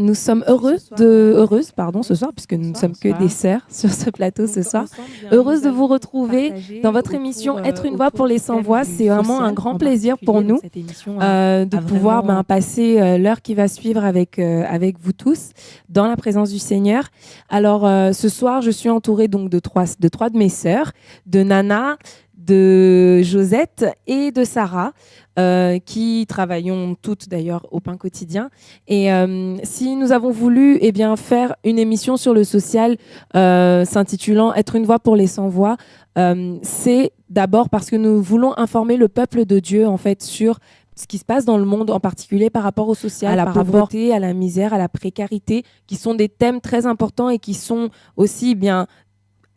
nous sommes heureuses ce soir, puisque nous ne sommes que des sœurs sur ce plateau ce soir. Heureuses de vous retrouver dans votre émission Être une voix pour les sans-voix. C'est vraiment un grand plaisir pour nous de pouvoir passer l'heure qui va suivre avec vous tous dans la présence du Seigneur. Alors, ce soir, je suis entourée donc de trois de mes sœurs, de Nana, de Josette et de Sarah, qui travaillons toutes d'ailleurs au pain quotidien. Et si nous avons voulu faire une émission sur le social s'intitulant Être une voix pour les sans-voix, c'est d'abord parce que nous voulons informer le peuple de Dieu en fait sur ce qui se passe dans le monde, en particulier par rapport au social, à la pauvreté, à la misère, à la précarité, qui sont des thèmes très importants et qui sont aussi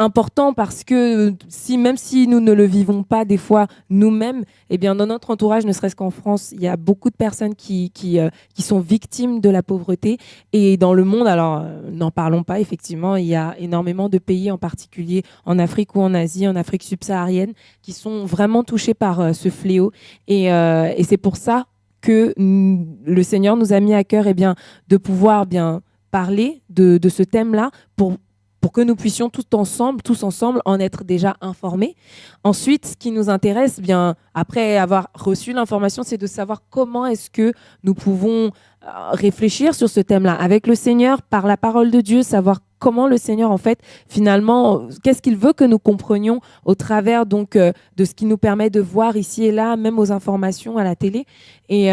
important parce que même si nous ne le vivons pas des fois nous-mêmes, dans notre entourage, ne serait-ce qu'en France, il y a beaucoup de personnes qui sont victimes de la pauvreté. Et dans le monde, alors n'en parlons pas, effectivement, il y a énormément de pays, en particulier en Afrique ou en Asie, en Afrique subsaharienne, qui sont vraiment touchés par ce fléau. Et c'est pour ça que le Seigneur nous a mis à cœur de pouvoir parler de ce thème-là pour que nous puissions tous ensemble en être déjà informés. Ensuite, ce qui nous intéresse, après avoir reçu l'information, c'est de savoir comment est-ce que nous pouvons réfléchir sur ce thème-là avec le Seigneur, par la parole de Dieu, savoir comment le Seigneur, en fait, finalement, qu'est-ce qu'il veut que nous comprenions au travers donc de ce qui nous permet de voir ici et là, même aux informations à la télé. Et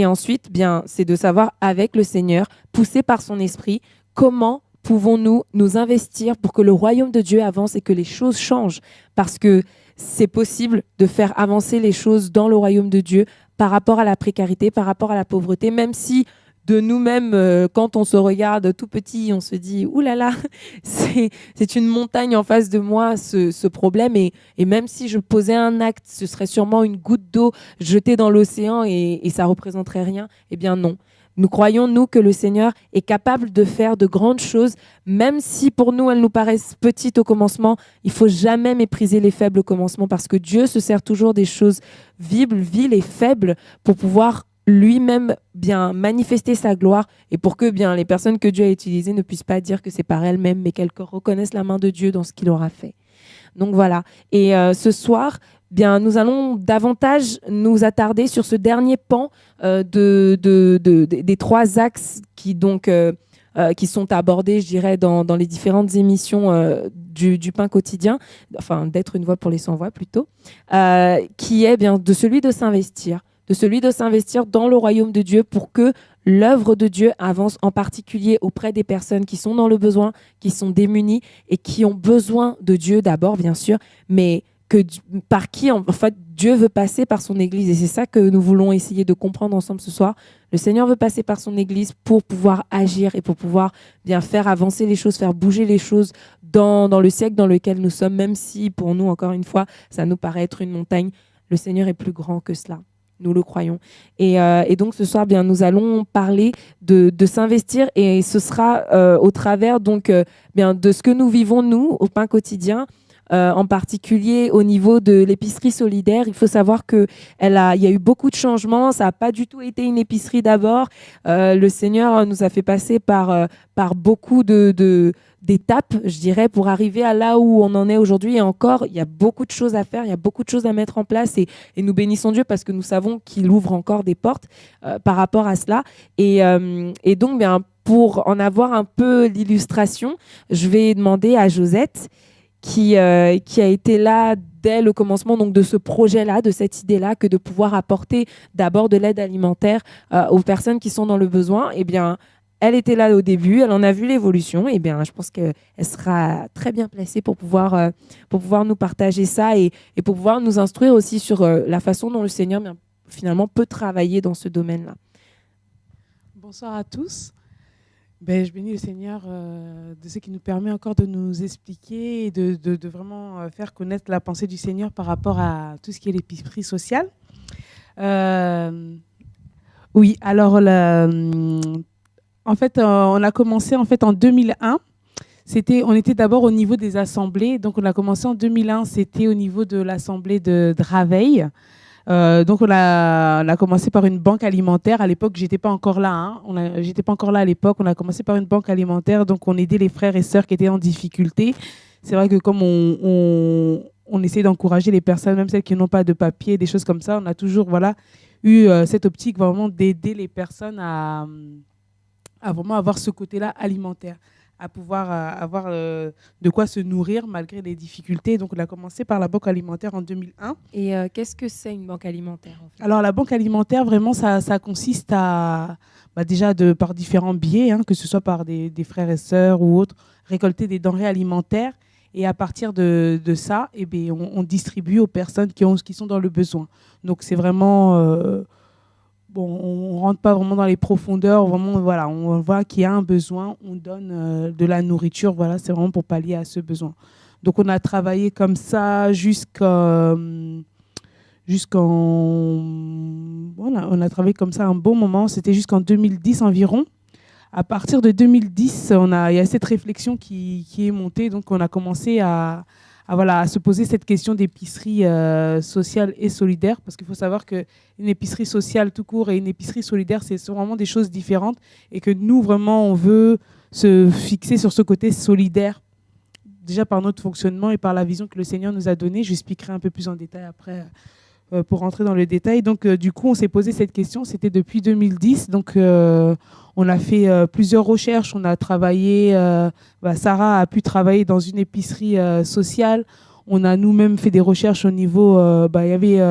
ensuite, c'est de savoir avec le Seigneur, poussé par son esprit, comment pouvons-nous nous investir pour que le royaume de Dieu avance et que les choses changent, parce que c'est possible de faire avancer les choses dans le royaume de Dieu par rapport à la précarité, par rapport à la pauvreté, même si de nous-mêmes, quand on se regarde tout petit, on se dit « Ouh là là, c'est une montagne en face de moi, ce problème. » Et même si je posais un acte, ce serait sûrement une goutte d'eau jetée dans l'océan et ça ne représenterait rien. Eh bien non. Nous croyons, nous, que le Seigneur est capable de faire de grandes choses, même si pour nous, elles nous paraissent petites au commencement. Il ne faut jamais mépriser les faibles au commencement, parce que Dieu se sert toujours des choses viles et faibles pour pouvoir lui-même manifester sa gloire, et pour que les personnes que Dieu a utilisées ne puissent pas dire que c'est par elles-mêmes, mais qu'elles reconnaissent la main de Dieu dans ce qu'il aura fait. Donc voilà. Et ce soir, nous allons davantage nous attarder sur ce dernier pan des trois axes qui sont abordés, je dirais, dans les différentes émissions du pain quotidien, enfin d'être une voix pour les sans-voix plutôt, qui est de celui de s'investir dans le royaume de Dieu pour que l'œuvre de Dieu avance, en particulier auprès des personnes qui sont dans le besoin, qui sont démunies et qui ont besoin de Dieu d'abord, bien sûr, mais par qui en fait Dieu veut passer par son Église. Et c'est ça que nous voulons essayer de comprendre ensemble ce soir. Le Seigneur veut passer par son Église pour pouvoir agir et pour pouvoir faire avancer les choses, faire bouger les choses dans le siècle dans lequel nous sommes, même si pour nous, encore une fois, ça nous paraît être une montagne. Le Seigneur est plus grand que cela. Nous le croyons. Et donc ce soir, nous allons parler de s'investir, et ce sera au travers de ce que nous vivons, nous, au pain quotidien, en particulier au niveau de l'épicerie solidaire. Il faut savoir qu'il y a eu beaucoup de changements. Ça n'a pas du tout été une épicerie d'abord. Le Seigneur nous a fait passer par beaucoup d'étapes, je dirais, pour arriver à là où on en est aujourd'hui. Et encore, il y a beaucoup de choses à faire, il y a beaucoup de choses à mettre en place. Et nous bénissons Dieu parce que nous savons qu'il ouvre encore des portes par rapport à cela. Et donc, pour en avoir un peu l'illustration, je vais demander à Josette, qui a été là dès le commencement donc de ce projet-là, de cette idée-là, que de pouvoir apporter d'abord de l'aide alimentaire aux personnes qui sont dans le besoin. Elle était là au début, elle en a vu l'évolution. Je pense qu'elle sera très bien placée pour pouvoir nous partager ça et pour pouvoir nous instruire aussi sur la façon dont le Seigneur finalement peut travailler dans ce domaine-là. Bonsoir à tous. Je bénis le Seigneur de ce qui nous permet encore de nous expliquer et de vraiment faire connaître la pensée du Seigneur par rapport à tout ce qui est l'épicerie sociale. Oui, alors en fait, on a commencé en 2001. On était d'abord au niveau des assemblées. Donc, on a commencé en 2001. C'était au niveau de l'assemblée de Draveil. Donc, on a commencé par une banque alimentaire. À l'époque, j'étais pas encore là. J'étais pas encore là à l'époque. On a commencé par une banque alimentaire. Donc, on aidait les frères et sœurs qui étaient en difficulté. C'est vrai que comme on essaie d'encourager les personnes, même celles qui n'ont pas de papier, des choses comme ça, on a toujours eu cette optique vraiment d'aider les personnes à vraiment avoir ce côté-là alimentaire, à pouvoir avoir de quoi se nourrir malgré les difficultés. Donc, on a commencé par la banque alimentaire en 2001. Et qu'est-ce que c'est une banque alimentaire en fait? Alors, la banque alimentaire, vraiment, ça consiste à, déjà par différents biais, que ce soit par des frères et sœurs ou autres, récolter des denrées alimentaires. Et à partir de ça, on distribue aux personnes qui sont dans le besoin. Donc, c'est vraiment... on ne rentre pas vraiment dans les profondeurs. Vraiment, voilà, on voit qu'il y a un besoin, on donne de la nourriture. Voilà, c'est vraiment pour pallier à ce besoin. Donc, on a travaillé comme ça on a travaillé comme ça un bon moment. C'était jusqu'en 2010 environ. À partir de 2010, il y a cette réflexion qui est montée. Donc, on a commencé à se poser cette question d'épicerie sociale et solidaire. Parce qu'il faut savoir qu'une épicerie sociale tout court et une épicerie solidaire, ce sont vraiment des choses différentes. Et que nous, vraiment, on veut se fixer sur ce côté solidaire, déjà par notre fonctionnement et par la vision que le Seigneur nous a donnée. Je expliquerai un peu plus en détail après pour rentrer dans le détail. Donc, du coup, on s'est posé cette question. C'était depuis 2010. Donc, on a fait plusieurs recherches. On a travaillé, Sarah a pu travailler dans une épicerie sociale. On a nous-mêmes fait des recherches au niveau... il y avait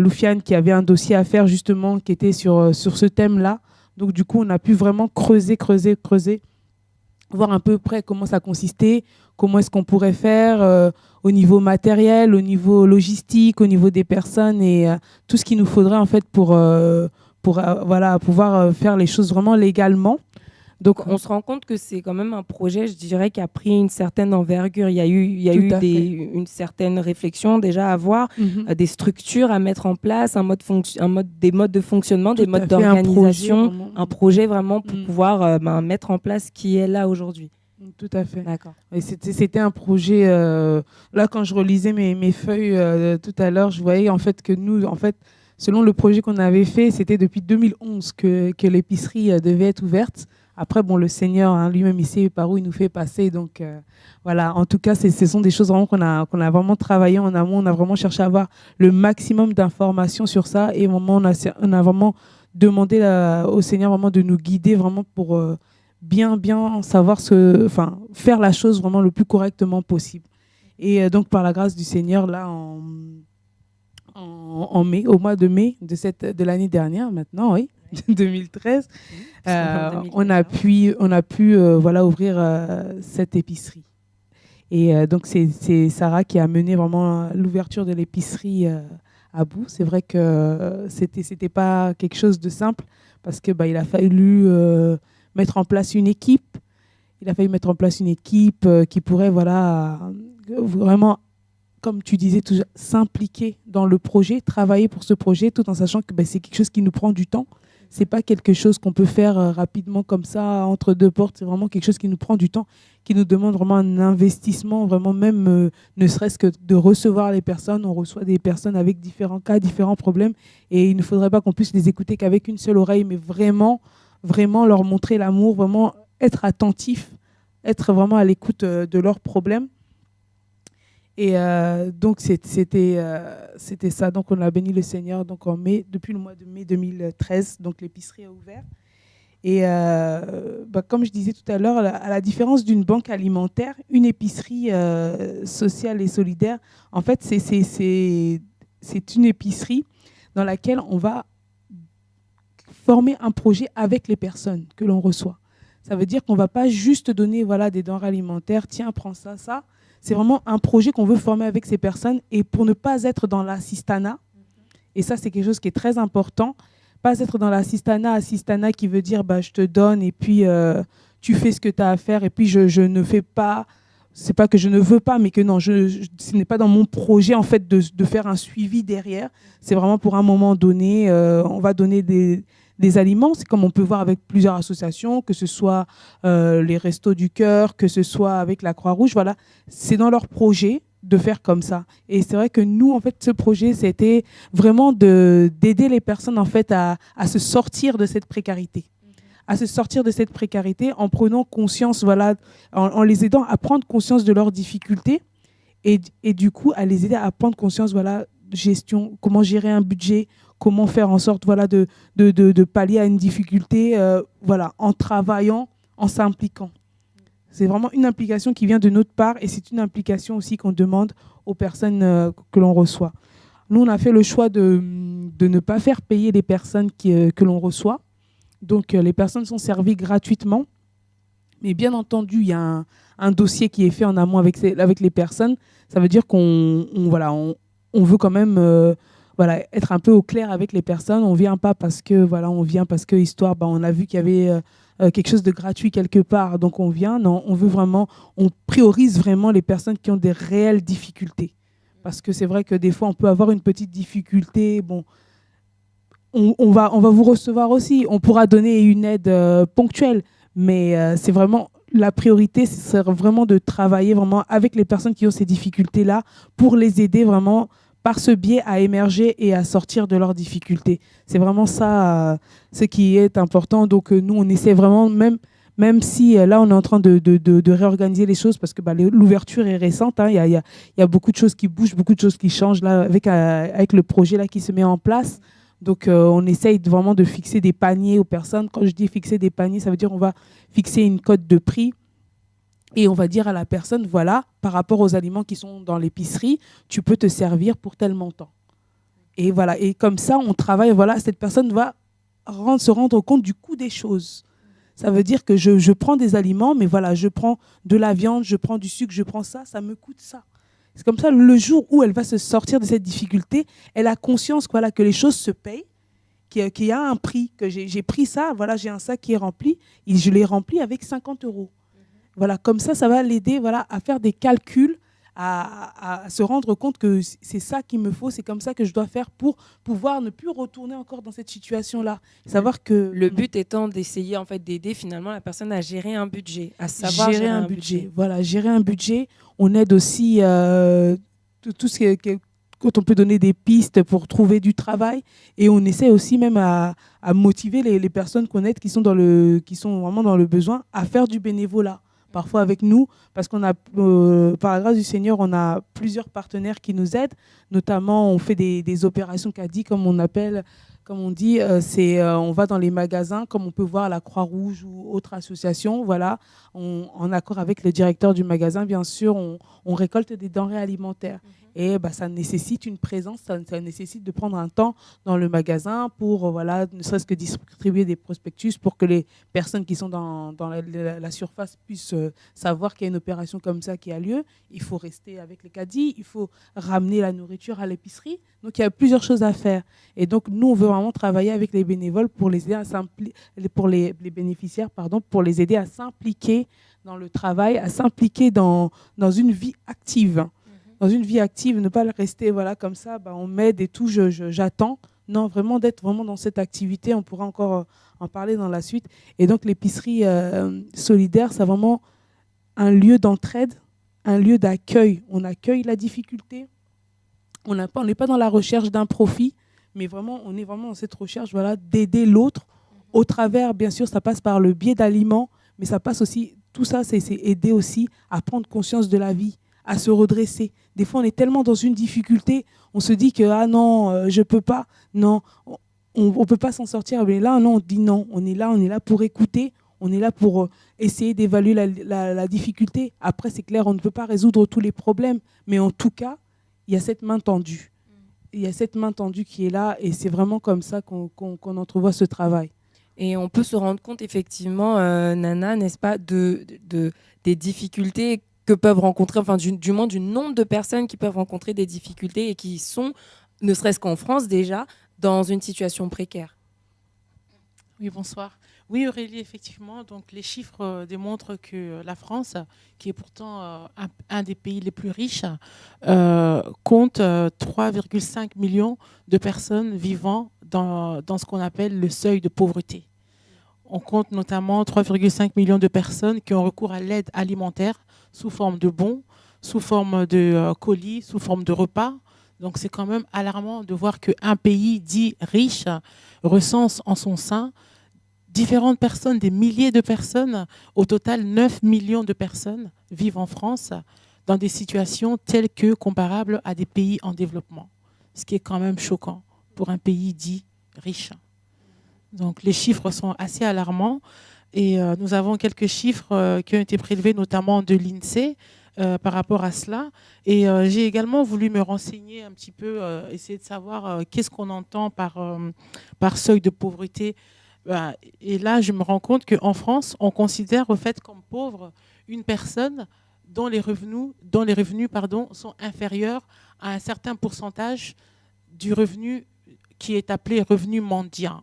Loufiane qui avait un dossier à faire justement qui était sur ce thème-là. Donc, du coup, on a pu vraiment creuser, voir un peu près comment ça consistait, comment est-ce qu'on pourrait faire au niveau matériel, au niveau logistique, au niveau des personnes et tout ce qu'il nous faudrait en fait pour pouvoir faire les choses vraiment légalement. Donc, on se rend compte que c'est quand même un projet, je dirais, qui a pris une certaine envergure. Il y a eu une certaine réflexion déjà à avoir, des structures à mettre en place, des modes de fonctionnement, des modes d'organisation, un projet vraiment pour pouvoir mettre en place ce qui est là aujourd'hui. Tout à fait. D'accord. Et c'était un projet... là, quand je relisais mes feuilles tout à l'heure, je voyais en fait que nous, selon le projet qu'on avait fait, c'était depuis 2011 que l'épicerie devait être ouverte. Après, le Seigneur lui-même, il sait par où il nous fait passer. Donc, voilà. En tout cas, ce sont des choses vraiment qu'on a vraiment travaillé en amont. On a vraiment cherché à avoir le maximum d'informations sur ça. Et vraiment, on a vraiment demandé au Seigneur vraiment de nous guider vraiment pour bien savoir faire la chose vraiment le plus correctement possible. Et donc, par la grâce du Seigneur, là, en mai, au mois de mai de l'année dernière, maintenant, oui, 2013, on a pu ouvrir cette épicerie. Et donc, c'est Sarah qui a mené vraiment l'ouverture de l'épicerie à bout. C'est vrai que c'était pas quelque chose de simple parce que il a fallu mettre en place une équipe. Il a fallu mettre en place une équipe qui pourrait vraiment, comme tu disais, s'impliquer dans le projet, travailler pour ce projet, tout en sachant que c'est quelque chose qui nous prend du temps. C'est pas quelque chose qu'on peut faire rapidement comme ça, entre deux portes. C'est vraiment quelque chose qui nous prend du temps, qui nous demande vraiment un investissement, vraiment même ne serait-ce que de recevoir les personnes. On reçoit des personnes avec différents cas, différents problèmes. Et il ne faudrait pas qu'on puisse les écouter qu'avec une seule oreille, mais vraiment leur montrer l'amour, vraiment être attentif, être vraiment à l'écoute de leurs problèmes. Et donc, c'était ça. Donc, on a béni le Seigneur donc depuis le mois de mai 2013. Donc, l'épicerie a ouvert. Et comme je disais tout à l'heure, à la différence d'une banque alimentaire, une épicerie sociale et solidaire, en fait, c'est une épicerie dans laquelle on va former un projet avec les personnes que l'on reçoit. Ça veut dire qu'on ne va pas juste donner des denrées alimentaires, tiens, prends ça, ça. C'est vraiment un projet qu'on veut former avec ces personnes et pour ne pas être dans l'assistanat. Et ça, c'est quelque chose qui est très important. Pas être dans l'assistanat qui veut dire je te donne et puis tu fais ce que tu as à faire et puis je ne fais pas. C'est pas que je ne veux pas, mais que non, ce n'est pas dans mon projet en fait de faire un suivi derrière. C'est vraiment pour un moment donné, on va donner des aliments. C'est comme on peut voir avec plusieurs associations, que ce soit les Restos du Cœur, que ce soit avec la Croix-Rouge. Voilà, c'est dans leur projet de faire comme ça. Et c'est vrai que nous, en fait, ce projet, c'était vraiment d'aider les personnes, en fait, à se sortir de cette précarité. À se sortir de cette précarité en prenant conscience, voilà, en les aidant à prendre conscience de leurs difficultés et du coup, à les aider à prendre conscience, voilà, gestion, comment gérer un budget, comment faire en sorte, voilà, de pallier à une difficulté, voilà, en travaillant, en s'impliquant. C'est vraiment une implication qui vient de notre part et c'est une implication aussi qu'on demande aux personnes que l'on reçoit. Nous, on a fait le choix de ne pas faire payer les personnes que l'on reçoit. Donc, les personnes sont servies gratuitement. Mais bien entendu, il y a un dossier qui est fait en amont avec les personnes. Ça veut dire qu'on veut quand même être un peu au clair avec les personnes. On ne vient pas parce que, on vient parce que, histoire, on a vu qu'il y avait quelque chose de gratuit quelque part, donc on vient. Non, on priorise vraiment les personnes qui ont des réelles difficultés. Parce que c'est vrai que des fois, on peut avoir une petite difficulté. Bon, on va vous recevoir aussi. On pourra donner une aide ponctuelle. Mais c'est vraiment la priorité, c'est vraiment de travailler vraiment avec les personnes qui ont ces difficultés-là pour les aider vraiment par ce biais à émerger et à sortir de leurs difficultés. C'est vraiment ça ce qui est important. Donc nous, on essaie vraiment, même si là, on est en train de réorganiser les choses parce que l'ouverture est récente. Hein, il y a beaucoup de choses qui bougent, beaucoup de choses qui changent là, avec le projet là, qui se met en place. Donc, on essaye vraiment de fixer des paniers aux personnes. Quand je dis fixer des paniers, ça veut dire qu'on va fixer une cote de prix et on va dire à la personne, voilà, par rapport aux aliments qui sont dans l'épicerie, tu peux te servir pour tel montant. Et voilà, et comme ça, on travaille, voilà, cette personne va se rendre compte du coût des choses. Ça veut dire que je prends des aliments, mais voilà, je prends de la viande, je prends du sucre, je prends ça me coûte ça. C'est comme ça, le jour où elle va se sortir de cette difficulté, elle a conscience que les choses se payent, qu'il y a un prix, que j'ai pris ça, voilà, j'ai un sac qui est rempli, et je l'ai rempli avec 50 €. Voilà, comme ça va l'aider à faire des calculs, à se rendre compte que c'est ça qu'il me faut, c'est comme ça que je dois faire pour pouvoir ne plus retourner encore dans cette situation-là. Savoir que le but étant d'essayer en fait d'aider finalement la personne à gérer un budget, à savoir gérer un budget. Voilà, gérer un budget. On aide aussi tout ce qui est quand on peut donner des pistes pour trouver du travail et on essaie aussi même à motiver les personnes qu'on aide qui sont vraiment dans le besoin à faire du bénévolat. Parfois avec nous, parce qu'on a, par la grâce du Seigneur, on a plusieurs partenaires qui nous aident. Notamment, on fait des opérations caddie, comme on dit, on va dans les magasins, comme on peut voir la Croix-Rouge ou autre association. Voilà, en accord avec le directeur du magasin, bien sûr, on récolte des denrées alimentaires. Et ça nécessite une présence, ça nécessite de prendre un temps dans le magasin pour, ne serait-ce que distribuer des prospectus pour que les personnes qui sont dans la surface puissent savoir qu'il y a une opération comme ça qui a lieu. Il faut rester avec les caddies, il faut ramener la nourriture à l'épicerie. Donc, il y a plusieurs choses à faire. Et donc, nous, on veut vraiment travailler avec les bénévoles pour les aider pour les bénéficiaires, pour les aider à s'impliquer dans le travail, à s'impliquer dans une vie active. Dans une vie active, ne pas rester comme ça, on m'aide et tout, j'attends. Non, vraiment d'être vraiment dans cette activité, on pourra encore en parler dans la suite. Et donc l'épicerie solidaire, c'est vraiment un lieu d'entraide, un lieu d'accueil. On accueille la difficulté, on n'est pas dans la recherche d'un profit, mais vraiment, on est vraiment dans cette recherche d'aider l'autre. Au travers, bien sûr, ça passe par le biais d'aliments, mais ça passe aussi, tout ça, c'est aider aussi à prendre conscience de la vie, à se redresser. Des fois, on est tellement dans une difficulté, on se dit que ah non, je peux pas, non, on peut pas s'en sortir. Mais là, non, on dit non, on est là pour écouter, on est là pour essayer d'évaluer la difficulté. Après, c'est clair, on ne peut pas résoudre tous les problèmes, mais en tout cas, il y a cette main tendue. Il y a cette main tendue qui est là, et c'est vraiment comme ça qu'on entrevoit ce travail. Et on peut se rendre compte effectivement, Nana, n'est-ce pas, des difficultés que peuvent rencontrer, enfin du moins du nombre de personnes qui peuvent rencontrer des difficultés et qui sont, ne serait-ce qu'en France déjà, dans une situation précaire. Oui, bonsoir. Oui, Aurélie, effectivement, donc les chiffres démontrent que la France, qui est pourtant un des pays les plus riches, compte 3,5 millions de personnes vivant dans ce qu'on appelle le seuil de pauvreté. On compte notamment 3,5 millions de personnes qui ont recours à l'aide alimentaire sous forme de bons, sous forme de colis, sous forme de repas. Donc c'est quand même alarmant de voir qu'un pays dit riche recense en son sein différentes personnes, des milliers de personnes. Au total, 9 millions de personnes vivent en France dans des situations telles que comparables à des pays en développement. Ce qui est quand même choquant pour un pays dit riche. Donc les chiffres sont assez alarmants. Et nous avons quelques chiffres qui ont été prélevés, notamment de l'INSEE, par rapport à cela. Et j'ai également voulu me renseigner un petit peu, essayer de savoir qu'est-ce qu'on entend par seuil de pauvreté. Et là, je me rends compte qu'en France, on considère au fait comme pauvre une personne dont les revenus sont inférieurs à un certain pourcentage du revenu qui est appelé revenu mendiant.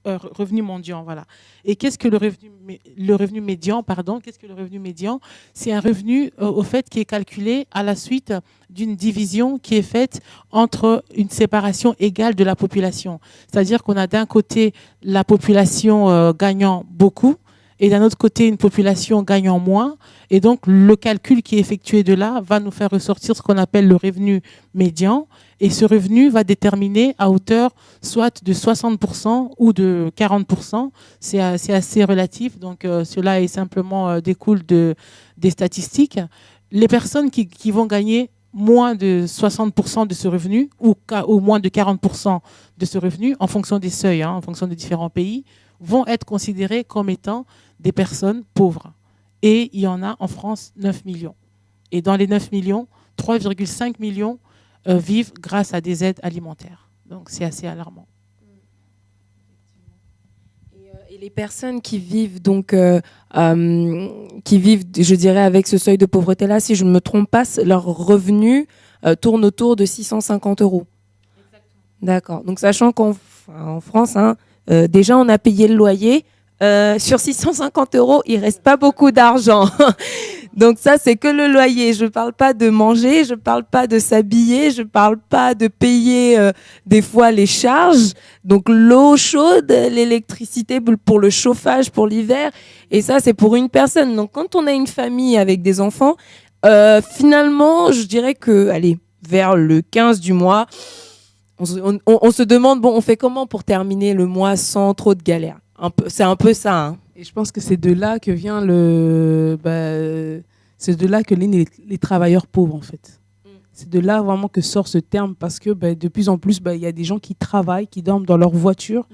Revenu mendiant, voilà. Et qu'est-ce que le revenu médian, qu'est-ce que le revenu médian? C'est un revenu au fait qui est calculé à la suite d'une division qui est faite entre une séparation égale de la population. C'est-à-dire qu'on a d'un côté la population gagnant beaucoup et d'un autre côté une population gagnant moins. Et donc le calcul qui est effectué de là va nous faire ressortir ce qu'on appelle le revenu médian. Et ce revenu va déterminer à hauteur soit de 60% ou de 40%. C'est assez relatif. Donc, cela est simplement découle des statistiques. Les personnes qui vont gagner moins de 60% de ce revenu ou moins de 40% de ce revenu, en fonction des seuils, en fonction des différents pays, vont être considérées comme étant des personnes pauvres. Et il y en a en France 9 millions. Et dans les 9 millions, 3,5 millions vivent grâce à des aides alimentaires. Donc c'est assez alarmant. Et les personnes qui vivent donc, je dirais, avec ce seuil de pauvreté-là, si je ne me trompe pas, leur revenu tourne autour de 650 €. Exactement. D'accord. Donc sachant qu'en France, déjà on a payé le loyer. Sur 650 €, il reste pas beaucoup d'argent. Donc ça, c'est que le loyer. Je parle pas de manger, je parle pas de s'habiller, je parle pas de payer des fois les charges. Donc l'eau chaude, l'électricité pour le chauffage pour l'hiver. Et ça, c'est pour une personne. Donc quand on a une famille avec des enfants, finalement, je dirais que, allez, vers le 15 du mois, on se demande, bon, on fait comment pour terminer le mois sans trop de galères? C'est un peu ça. Hein. Et je pense que c'est de là que vient c'est de là que les travailleurs pauvres, en fait. C'est de là vraiment que sort ce terme, parce que de plus en plus, il y a des gens qui travaillent, qui dorment dans leur voiture.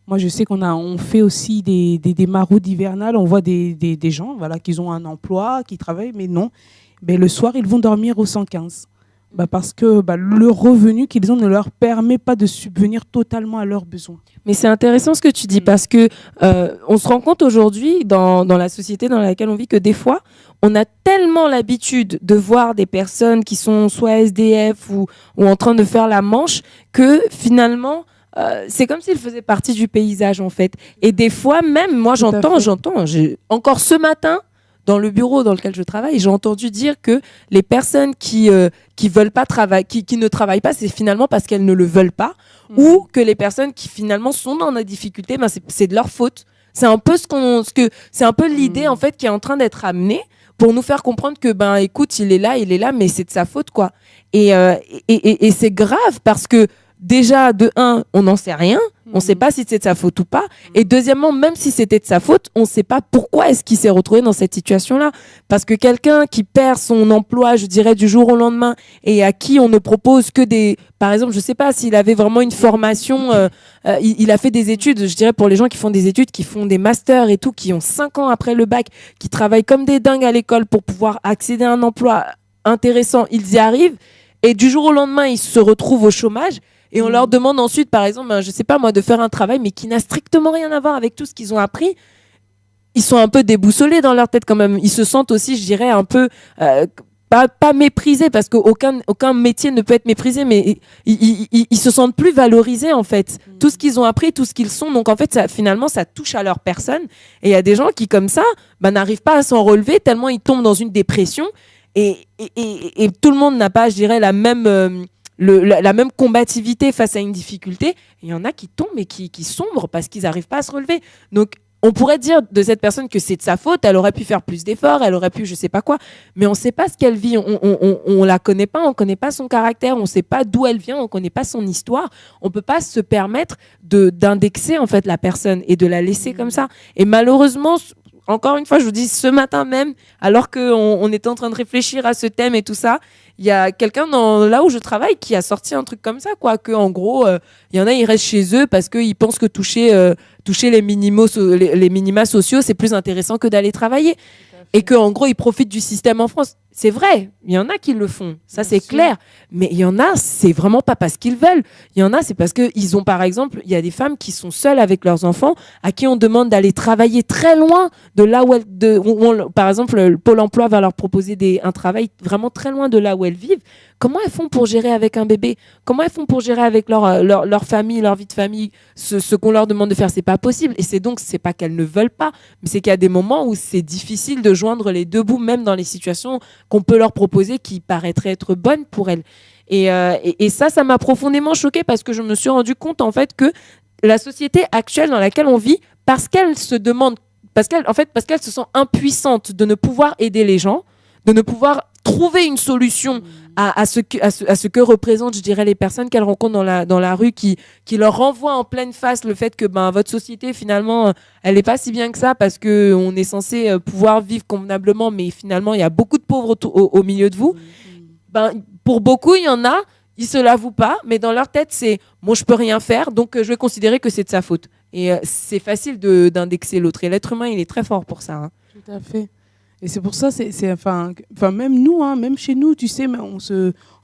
Moi, je sais on fait aussi des maraudes hivernales. On voit des gens qui ont un emploi, qui travaillent, mais non. Le soir, ils vont dormir au 115. Parce que le revenu qu'ils ont ne leur permet pas de subvenir totalement à leurs besoins. Mais c'est intéressant ce que tu dis, parce que on se rend compte aujourd'hui dans la société dans laquelle on vit que des fois, on a tellement l'habitude de voir des personnes qui sont soit SDF ou en train de faire la manche que finalement, c'est comme s'ils faisaient partie du paysage en fait. Et des fois même, moi j'entends, encore ce matin, dans le bureau dans lequel je travaille, j'ai entendu dire que les personnes qui veulent pas travailler, qui ne travaillent pas, c'est finalement parce qu'elles ne le veulent pas, ou que les personnes qui finalement sont dans la difficulté, c'est de leur faute. C'est un peu c'est un peu l'idée en fait qui est en train d'être amenée pour nous faire comprendre que écoute, il est là, mais c'est de sa faute quoi. Et c'est grave parce que déjà, de un, on n'en sait rien. On ne sait pas si c'est de sa faute ou pas. Et deuxièmement, même si c'était de sa faute, on ne sait pas pourquoi est-ce qu'il s'est retrouvé dans cette situation-là. Parce que quelqu'un qui perd son emploi, je dirais, du jour au lendemain, et à qui on ne propose que des... Par exemple, je ne sais pas s'il avait vraiment une formation, il a fait des études, je dirais, pour les gens qui font des études, qui font des masters et tout, qui ont 5 ans après le bac, qui travaillent comme des dingues à l'école pour pouvoir accéder à un emploi intéressant. Ils y arrivent. Et du jour au lendemain, ils se retrouvent au chômage. Et on leur demande ensuite, par exemple, je sais pas moi, de faire un travail, mais qui n'a strictement rien à voir avec tout ce qu'ils ont appris. Ils sont un peu déboussolés dans leur tête quand même. Ils se sentent aussi, je dirais, un peu pas méprisés, parce qu'aucun métier ne peut être méprisé, mais ils se sentent plus valorisés en fait. Tout ce qu'ils ont appris, tout ce qu'ils sont. Donc en fait, finalement, ça touche à leur personne. Et il y a des gens qui, comme ça, n'arrivent pas à s'en relever tellement ils tombent dans une dépression. Et tout le monde n'a pas, je dirais, la même combativité face à une difficulté. Il y en a qui tombent et qui sombrent parce qu'ils n'arrivent pas à se relever. Donc, on pourrait dire de cette personne que c'est de sa faute, elle aurait pu faire plus d'efforts, elle aurait pu je sais pas quoi, mais on ne sait pas ce qu'elle vit, on la connaît pas, on connaît pas son caractère, on ne sait pas d'où elle vient, on connaît pas son histoire, on peut pas se permettre d'indexer en fait la personne et de la laisser comme ça. Et malheureusement, encore une fois, je vous dis, ce matin même, alors qu'on était en train de réfléchir à ce thème et tout ça, il y a quelqu'un là où je travaille qui a sorti un truc comme ça, quoi, que en gros, il y en a, ils restent chez eux parce qu'ils pensent que toucher les minima sociaux, c'est plus intéressant que d'aller travailler. Et qu'en gros, ils profitent du système en France. C'est vrai, il y en a qui le font, ça c'est clair. Mais il y en a, c'est vraiment pas parce qu'ils veulent. Il y en a, c'est parce qu'ils ont, par exemple, il y a des femmes qui sont seules avec leurs enfants, à qui on demande d'aller travailler très loin de là où par exemple, le Pôle emploi va leur proposer un travail vraiment très loin de là où elles vivent. Comment elles font pour gérer avec un bébé? Comment elles font pour gérer avec leur famille, leur vie de famille? Ce qu'on leur demande de faire, c'est pas possible. Et c'est pas qu'elles ne veulent pas, mais c'est qu'il y a des moments où c'est difficile de joindre les deux bouts, même dans les situations qu'on peut leur proposer qui paraîtraient être bonnes pour elles. Et ça m'a profondément choquée parce que je me suis rendu compte en fait que la société actuelle dans laquelle on vit, parce qu'elles se sent impuissantes de ne pouvoir aider les gens, de ne pouvoir trouver une solution à ce que représentent, je dirais, les personnes qu'elles rencontrent dans la rue, qui leur renvoient en pleine face le fait que votre société, finalement, elle n'est pas si bien que ça parce qu'on est censé pouvoir vivre convenablement, mais finalement, il y a beaucoup de pauvres au milieu de vous. Pour beaucoup, il y en a, ils ne se l'avouent pas, mais dans leur tête, c'est « moi, je ne peux rien faire, donc je vais considérer que c'est de sa faute ». Et c'est facile d'indexer l'autre. Et l'être humain, il est très fort pour ça. Hein. Tout à fait. Et c'est pour ça, même nous, hein, même chez nous, tu sais,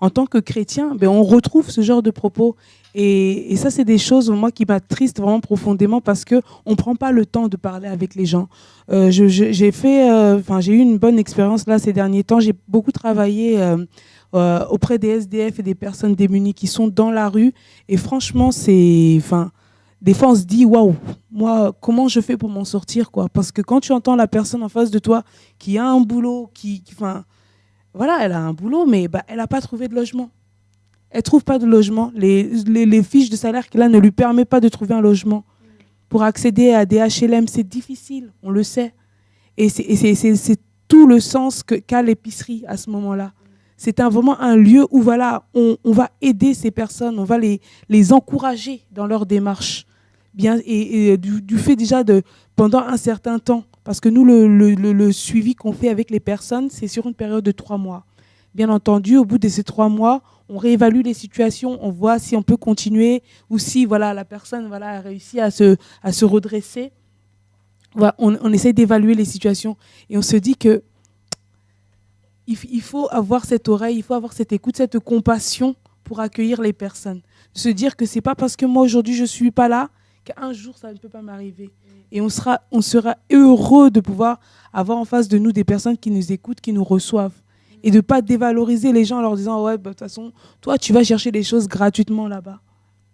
en tant que chrétiens, on retrouve ce genre de propos. Et ça, c'est des choses, moi, qui m'attristent vraiment profondément parce qu'on ne prend pas le temps de parler avec les gens. J'ai eu une bonne expérience là ces derniers temps. J'ai beaucoup travaillé auprès des SDF et des personnes démunies qui sont dans la rue. Et franchement, des fois, on se dit, waouh, moi, comment je fais pour m'en sortir, quoi? Parce que quand tu entends la personne en face de toi qui a un boulot, elle a un boulot, mais elle n'a pas trouvé de logement. Elle ne trouve pas de logement. Les fiches de salaire qu'elle a ne lui permettent pas de trouver un logement. Pour accéder à des HLM, c'est difficile, on le sait. Et c'est tout le sens qu'a l'épicerie à ce moment-là. C'est vraiment un lieu où on va aider ces personnes, on va les encourager dans leur démarche. Bien, et du fait déjà pendant un certain temps, parce que nous, le suivi qu'on fait avec les personnes, c'est sur une période de 3 mois. Bien entendu, au bout de ces 3 mois, on réévalue les situations, on voit si on peut continuer ou si la personne a réussi à se redresser. On essaie d'évaluer les situations et on se dit que il faut avoir cette oreille, il faut avoir cette écoute, cette compassion pour accueillir les personnes. Se dire que ce n'est pas parce que moi aujourd'hui je ne suis pas là qu'un jour ça ne peut pas m'arriver. Et on sera heureux de pouvoir avoir en face de nous des personnes qui nous écoutent, qui nous reçoivent. Et de ne pas dévaloriser les gens en leur disant « ouais, de toute façon, toi tu vas chercher des choses gratuitement là-bas ».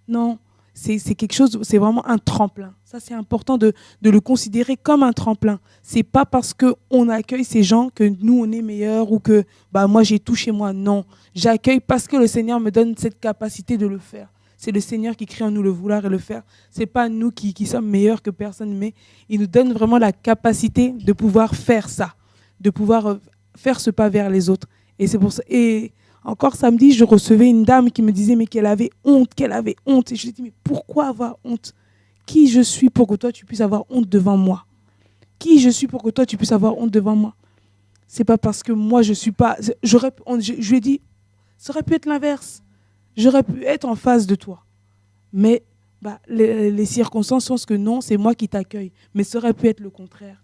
Non, c'est quelque chose, c'est vraiment un tremplin. Ça, c'est important de le considérer comme un tremplin. Ce n'est pas parce qu'on accueille ces gens que nous, on est meilleurs ou que moi, j'ai tout chez moi. Non, j'accueille parce que le Seigneur me donne cette capacité de le faire. C'est le Seigneur qui crée en nous le vouloir et le faire. Ce n'est pas nous qui sommes meilleurs que personne, mais il nous donne vraiment la capacité de pouvoir faire ça, de pouvoir faire ce pas vers les autres. Et c'est pour ça. Et encore samedi, je recevais une dame qui me disait mais qu'elle avait honte. Et je lui ai dit mais pourquoi avoir honte? Qui je suis pour que toi tu puisses avoir honte devant moi? Qui je suis pour que toi tu puisses avoir honte devant moi? C'est pas parce que moi je suis pas. Je lui ai dit, ça aurait pu être l'inverse. J'aurais pu être en face de toi. Mais les circonstances font que non, c'est moi qui t'accueille. Mais ça aurait pu être le contraire.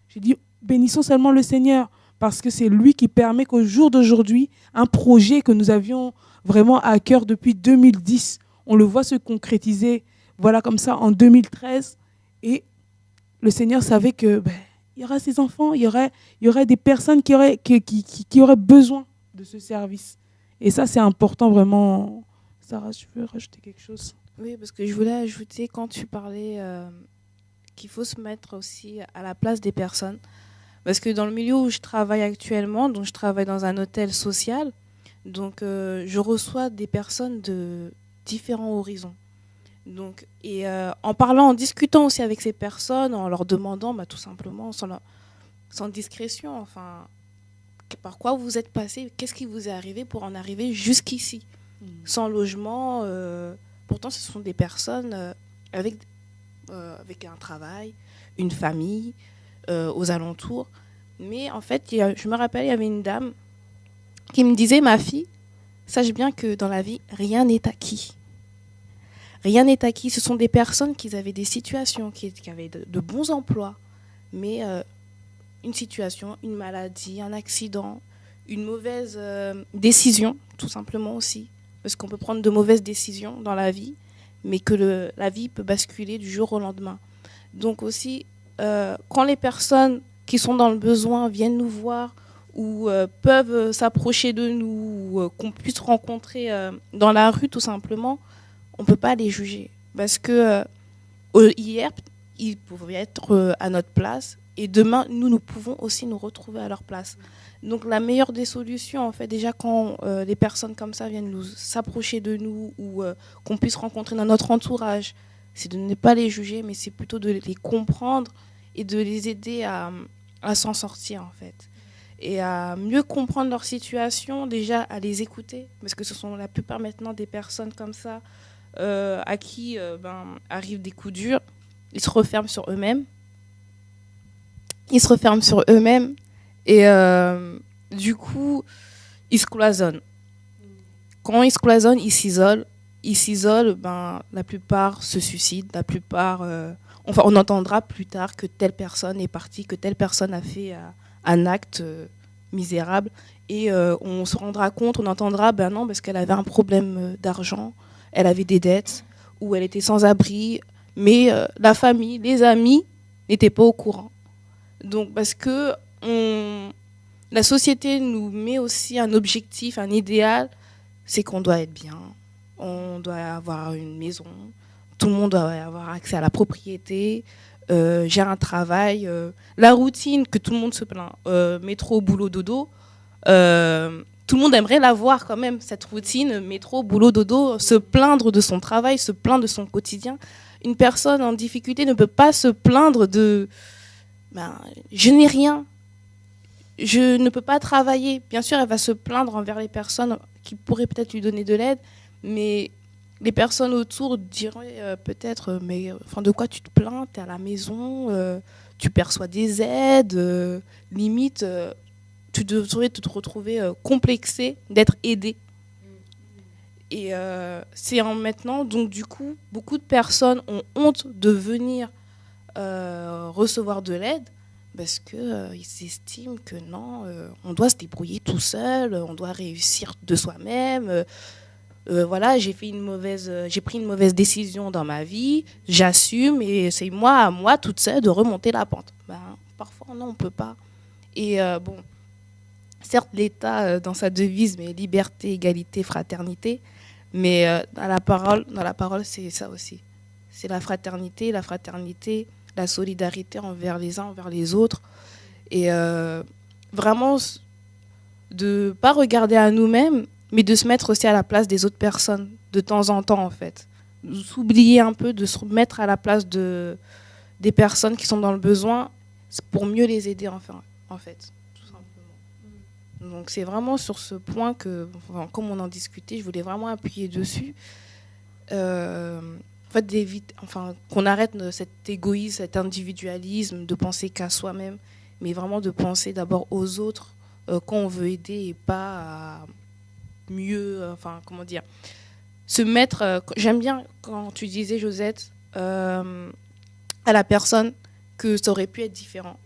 J'ai dit, bénissons seulement le Seigneur, parce que c'est lui qui permet qu'au jour d'aujourd'hui, un projet que nous avions vraiment à cœur depuis 2010, on le voit se concrétiser, comme ça, en 2013. Et le Seigneur savait que il y aura ces enfants, il y aurait des personnes qui auraient besoin de ce service. Et ça, c'est important vraiment. Sarah, tu veux rajouter quelque chose? Oui, parce que je voulais ajouter, quand tu parlais qu'il faut se mettre aussi à la place des personnes. Parce que dans le milieu où je travaille actuellement, donc je travaille dans un hôtel social, donc je reçois des personnes de différents horizons. Donc, et en parlant, en discutant aussi avec ces personnes, en leur demandant tout simplement, sans discrétion, enfin, par quoi vous êtes passé, qu'est-ce qui vous est arrivé pour en arriver jusqu'ici, sans logement. Pourtant, ce sont des personnes avec un travail, une famille, aux alentours. Mais en fait, je me rappelle, il y avait une dame qui me disait, ma fille, sache bien que dans la vie, rien n'est acquis. Rien n'est acquis. Ce sont des personnes qui avaient des situations, qui avaient de bons emplois, mais une situation, une maladie, un accident, une mauvaise décision, tout simplement aussi. Parce qu'on peut prendre de mauvaises décisions dans la vie, mais que la vie peut basculer du jour au lendemain. Donc aussi, quand les personnes qui sont dans le besoin viennent nous voir ou peuvent s'approcher de nous, ou qu'on puisse rencontrer dans la rue tout simplement, on ne peut pas les juger. Parce que hier, ils pouvaient être à notre place et demain, nous pouvons aussi nous retrouver à leur place. Donc la meilleure des solutions, en fait, déjà quand des personnes comme ça viennent s'approcher de nous ou qu'on puisse rencontrer dans notre entourage, c'est de ne pas les juger, mais c'est plutôt de les comprendre et de les aider à s'en sortir, en fait. Et à mieux comprendre leur situation, déjà à les écouter, parce que ce sont la plupart maintenant des personnes comme ça à qui arrivent des coups durs. Ils se referment sur eux-mêmes. Et du coup, ils se cloisonnent. Quand ils se cloisonnent, ils s'isolent. La plupart se suicident. La plupart, on entendra plus tard que telle personne est partie, que telle personne a fait un acte misérable. Et on se rendra compte, on entendra, non, parce qu'elle avait un problème d'argent, elle avait des dettes, ou elle était sans abri, mais la famille, les amis n'étaient pas au courant. Donc, parce que la société nous met aussi un objectif, un idéal, c'est qu'on doit être bien, on doit avoir une maison, tout le monde doit avoir accès à la propriété, j'ai un travail, la routine que tout le monde se plaint, métro, boulot, dodo, tout le monde aimerait l'avoir quand même, cette routine, métro, boulot, dodo, se plaindre de son travail, se plaindre de son quotidien. Une personne en difficulté ne peut pas se plaindre de je n'ai rien, je ne peux pas travailler. Bien sûr, elle va se plaindre envers les personnes qui pourraient peut-être lui donner de l'aide, mais les personnes autour diraient peut-être, mais de quoi tu te plains, tu es à la maison, tu perçois des aides, limite, tu devrais te retrouver complexé d'être aidé. Et c'est en maintenant, donc du coup, beaucoup de personnes ont honte de venir recevoir de l'aide parce qu'ils estiment que non, on doit se débrouiller tout seul, on doit réussir de soi-même. Voilà, j'ai pris une mauvaise décision dans ma vie, j'assume et c'est à moi toute seule de remonter la pente. Parfois, non, on ne peut pas. Et certes, l'État, dans sa devise, met liberté, égalité, fraternité, mais dans la parole, c'est ça aussi. C'est la fraternité, la solidarité envers les uns, envers les autres. Et vraiment, de ne pas regarder à nous-mêmes, mais de se mettre aussi à la place des autres personnes, de temps en temps, en fait. S'oublier un peu, de se mettre à la place des personnes qui sont dans le besoin pour mieux les aider, en fait, tout simplement. Donc c'est vraiment sur ce point que, comme on en discutait, je voulais vraiment appuyer dessus. En fait, qu'on arrête cet égoïsme, cet individualisme, de penser qu'à soi-même, mais vraiment de penser d'abord aux autres quand on veut aider et pas à mieux, se mettre. J'aime bien quand tu disais, Josette, à la personne que ça aurait pu être différent.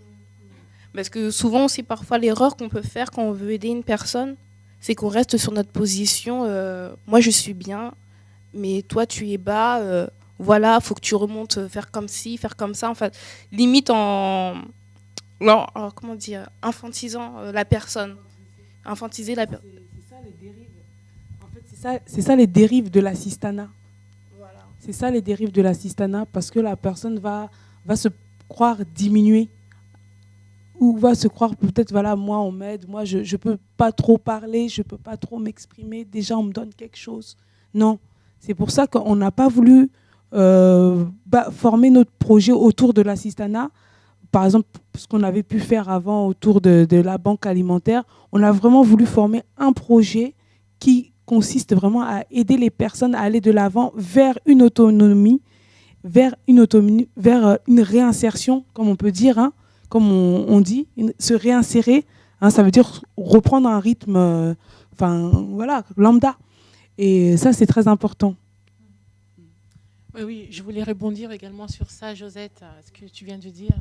Parce que souvent aussi, parfois, l'erreur qu'on peut faire quand on veut aider une personne, c'est qu'on reste sur notre position. Moi, je suis bien, mais toi, tu es bas. Voilà, faut que tu remontes, faire comme ci, faire comme ça. Enfin, limite infantisant la personne. Infantiliser la personne. C'est ça les dérives. En fait, c'est ça les dérives de l'assistanat. Voilà. C'est ça les dérives de l'assistanat parce que la personne va se croire diminuée. Ou va se croire peut-être, voilà, moi on m'aide, moi je ne peux pas trop parler, je ne peux pas trop m'exprimer, déjà on me donne quelque chose. Non, c'est pour ça qu'on n'a pas voulu former notre projet autour de l'assistanat. Par exemple, ce qu'on avait pu faire avant autour de la banque alimentaire, on a vraiment voulu former un projet qui consiste vraiment à aider les personnes à aller de l'avant vers une autonomie, vers une réinsertion, comme on peut dire, hein, comme on dit, se réinsérer, hein, ça veut dire reprendre un rythme lambda. Et ça, c'est très important. Oui, je voulais rebondir également sur ça, Josette, ce que tu viens de dire,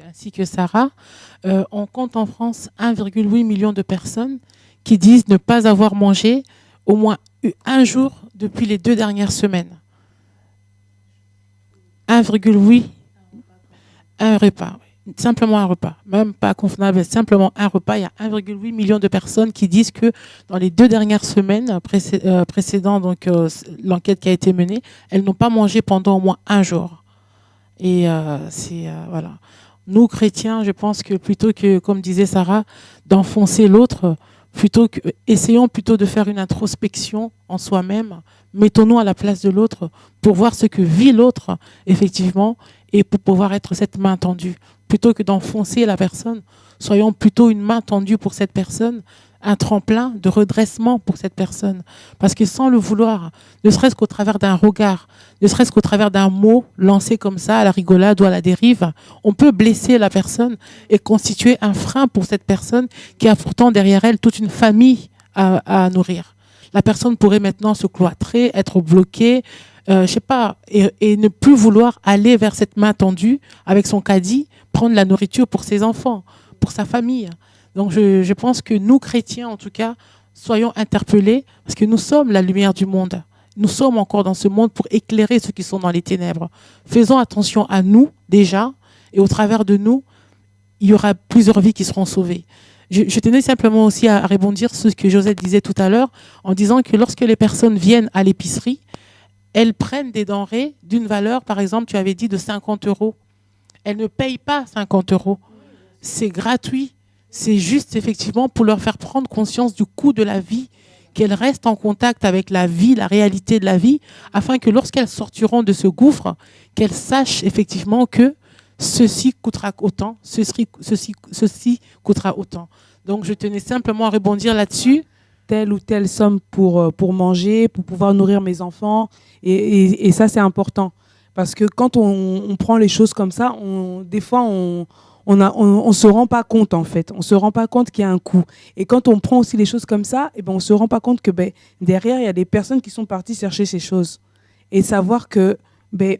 ainsi que Sarah. On compte en France 1,8 million de personnes qui disent ne pas avoir mangé au moins un jour depuis les 2 dernières semaines. 1,8, un repas. Simplement un repas, même pas convenable, simplement un repas. Il y a 1,8 million de personnes qui disent que dans les 2 dernières semaines précédant donc l'enquête qui a été menée, elles n'ont pas mangé pendant au moins un jour. Et voilà. Nous chrétiens, je pense que plutôt que, comme disait Sarah, d'enfoncer l'autre, essayons plutôt de faire une introspection en soi-même. Mettons-nous à la place de l'autre pour voir ce que vit l'autre effectivement et pour pouvoir être cette main tendue. Plutôt que d'enfoncer la personne, soyons plutôt une main tendue pour cette personne, un tremplin de redressement pour cette personne. Parce que sans le vouloir, ne serait-ce qu'au travers d'un regard, ne serait-ce qu'au travers d'un mot lancé comme ça à la rigolade ou à la dérive, on peut blesser la personne et constituer un frein pour cette personne qui a pourtant derrière elle toute une famille à nourrir. La personne pourrait maintenant se cloîtrer, être bloquée, je sais pas, et ne plus vouloir aller vers cette main tendue avec son caddie, prendre la nourriture pour ses enfants, pour sa famille. Donc je pense que nous, chrétiens en tout cas, soyons interpellés parce que nous sommes la lumière du monde. Nous sommes encore dans ce monde pour éclairer ceux qui sont dans les ténèbres. Faisons attention à nous déjà et au travers de nous, il y aura plusieurs vies qui seront sauvées. Je tenais simplement aussi à rebondir sur ce que Josette disait tout à l'heure en disant que lorsque les personnes viennent à l'épicerie, elles prennent des denrées d'une valeur, par exemple, tu avais dit de 50 €. Elles ne payent pas 50 €. C'est gratuit. C'est juste effectivement pour leur faire prendre conscience du coût de la vie, qu'elles restent en contact avec la vie, la réalité de la vie, afin que lorsqu'elles sortiront de ce gouffre, qu'elles sachent effectivement que ceci coûtera autant, ceci coûtera autant. Donc je tenais simplement à rebondir là-dessus. Telle ou telle somme pour manger, pour pouvoir nourrir mes enfants. Et ça, c'est important. Parce que quand on prend les choses comme ça, des fois, on se rend pas compte, en fait. On se rend pas compte qu'il y a un coût. Et quand on prend aussi les choses comme ça, on se rend pas compte que derrière, il y a des personnes qui sont parties chercher ces choses. Et savoir que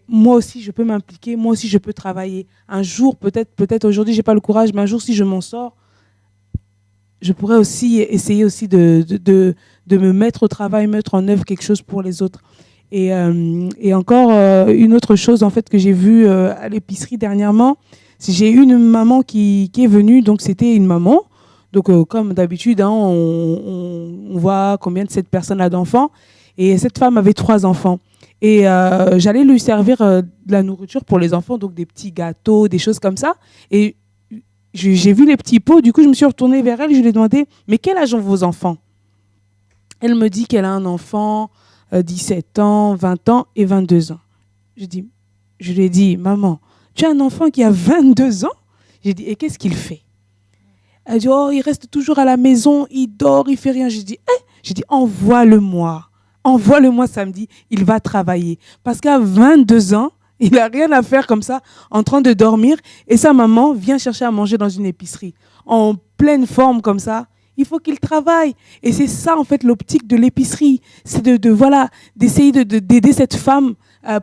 moi aussi, je peux m'impliquer, moi aussi, je peux travailler. Un jour, peut-être aujourd'hui, j'ai pas le courage, mais un jour, si je m'en sors, je pourrais aussi essayer aussi de me mettre au travail, mettre en œuvre quelque chose pour les autres. Et encore une autre chose en fait que j'ai vue à l'épicerie dernièrement, c'est j'ai eu une maman qui est venue, donc c'était une maman. Donc comme d'habitude, hein, on voit combien de cette personne a d'enfants. Et cette femme avait 3 enfants. Et j'allais lui servir de la nourriture pour les enfants, donc des petits gâteaux, des choses comme ça. Et j'ai vu les petits pots, du coup je me suis retournée vers elle et je lui ai demandé « Mais quel âge ont vos enfants ?» Elle me dit qu'elle a un enfant, 17 ans, 20 ans et 22 ans. Je lui ai dit « Maman, tu as un enfant qui a 22 ans ?» J'ai dit « Et qu'est-ce qu'il fait ?» Elle dit « Oh, il reste toujours à la maison, il dort, il fait rien. » J'ai dit « Envoie-le-moi. Envoie-le-moi samedi, il va travailler. » Parce qu'à 22 ans, il n'a rien à faire comme ça, en train de dormir. Et sa maman vient chercher à manger dans une épicerie. En pleine forme comme ça, il faut qu'il travaille. Et c'est ça, en fait, l'optique de l'épicerie. C'est d'essayer d'aider cette femme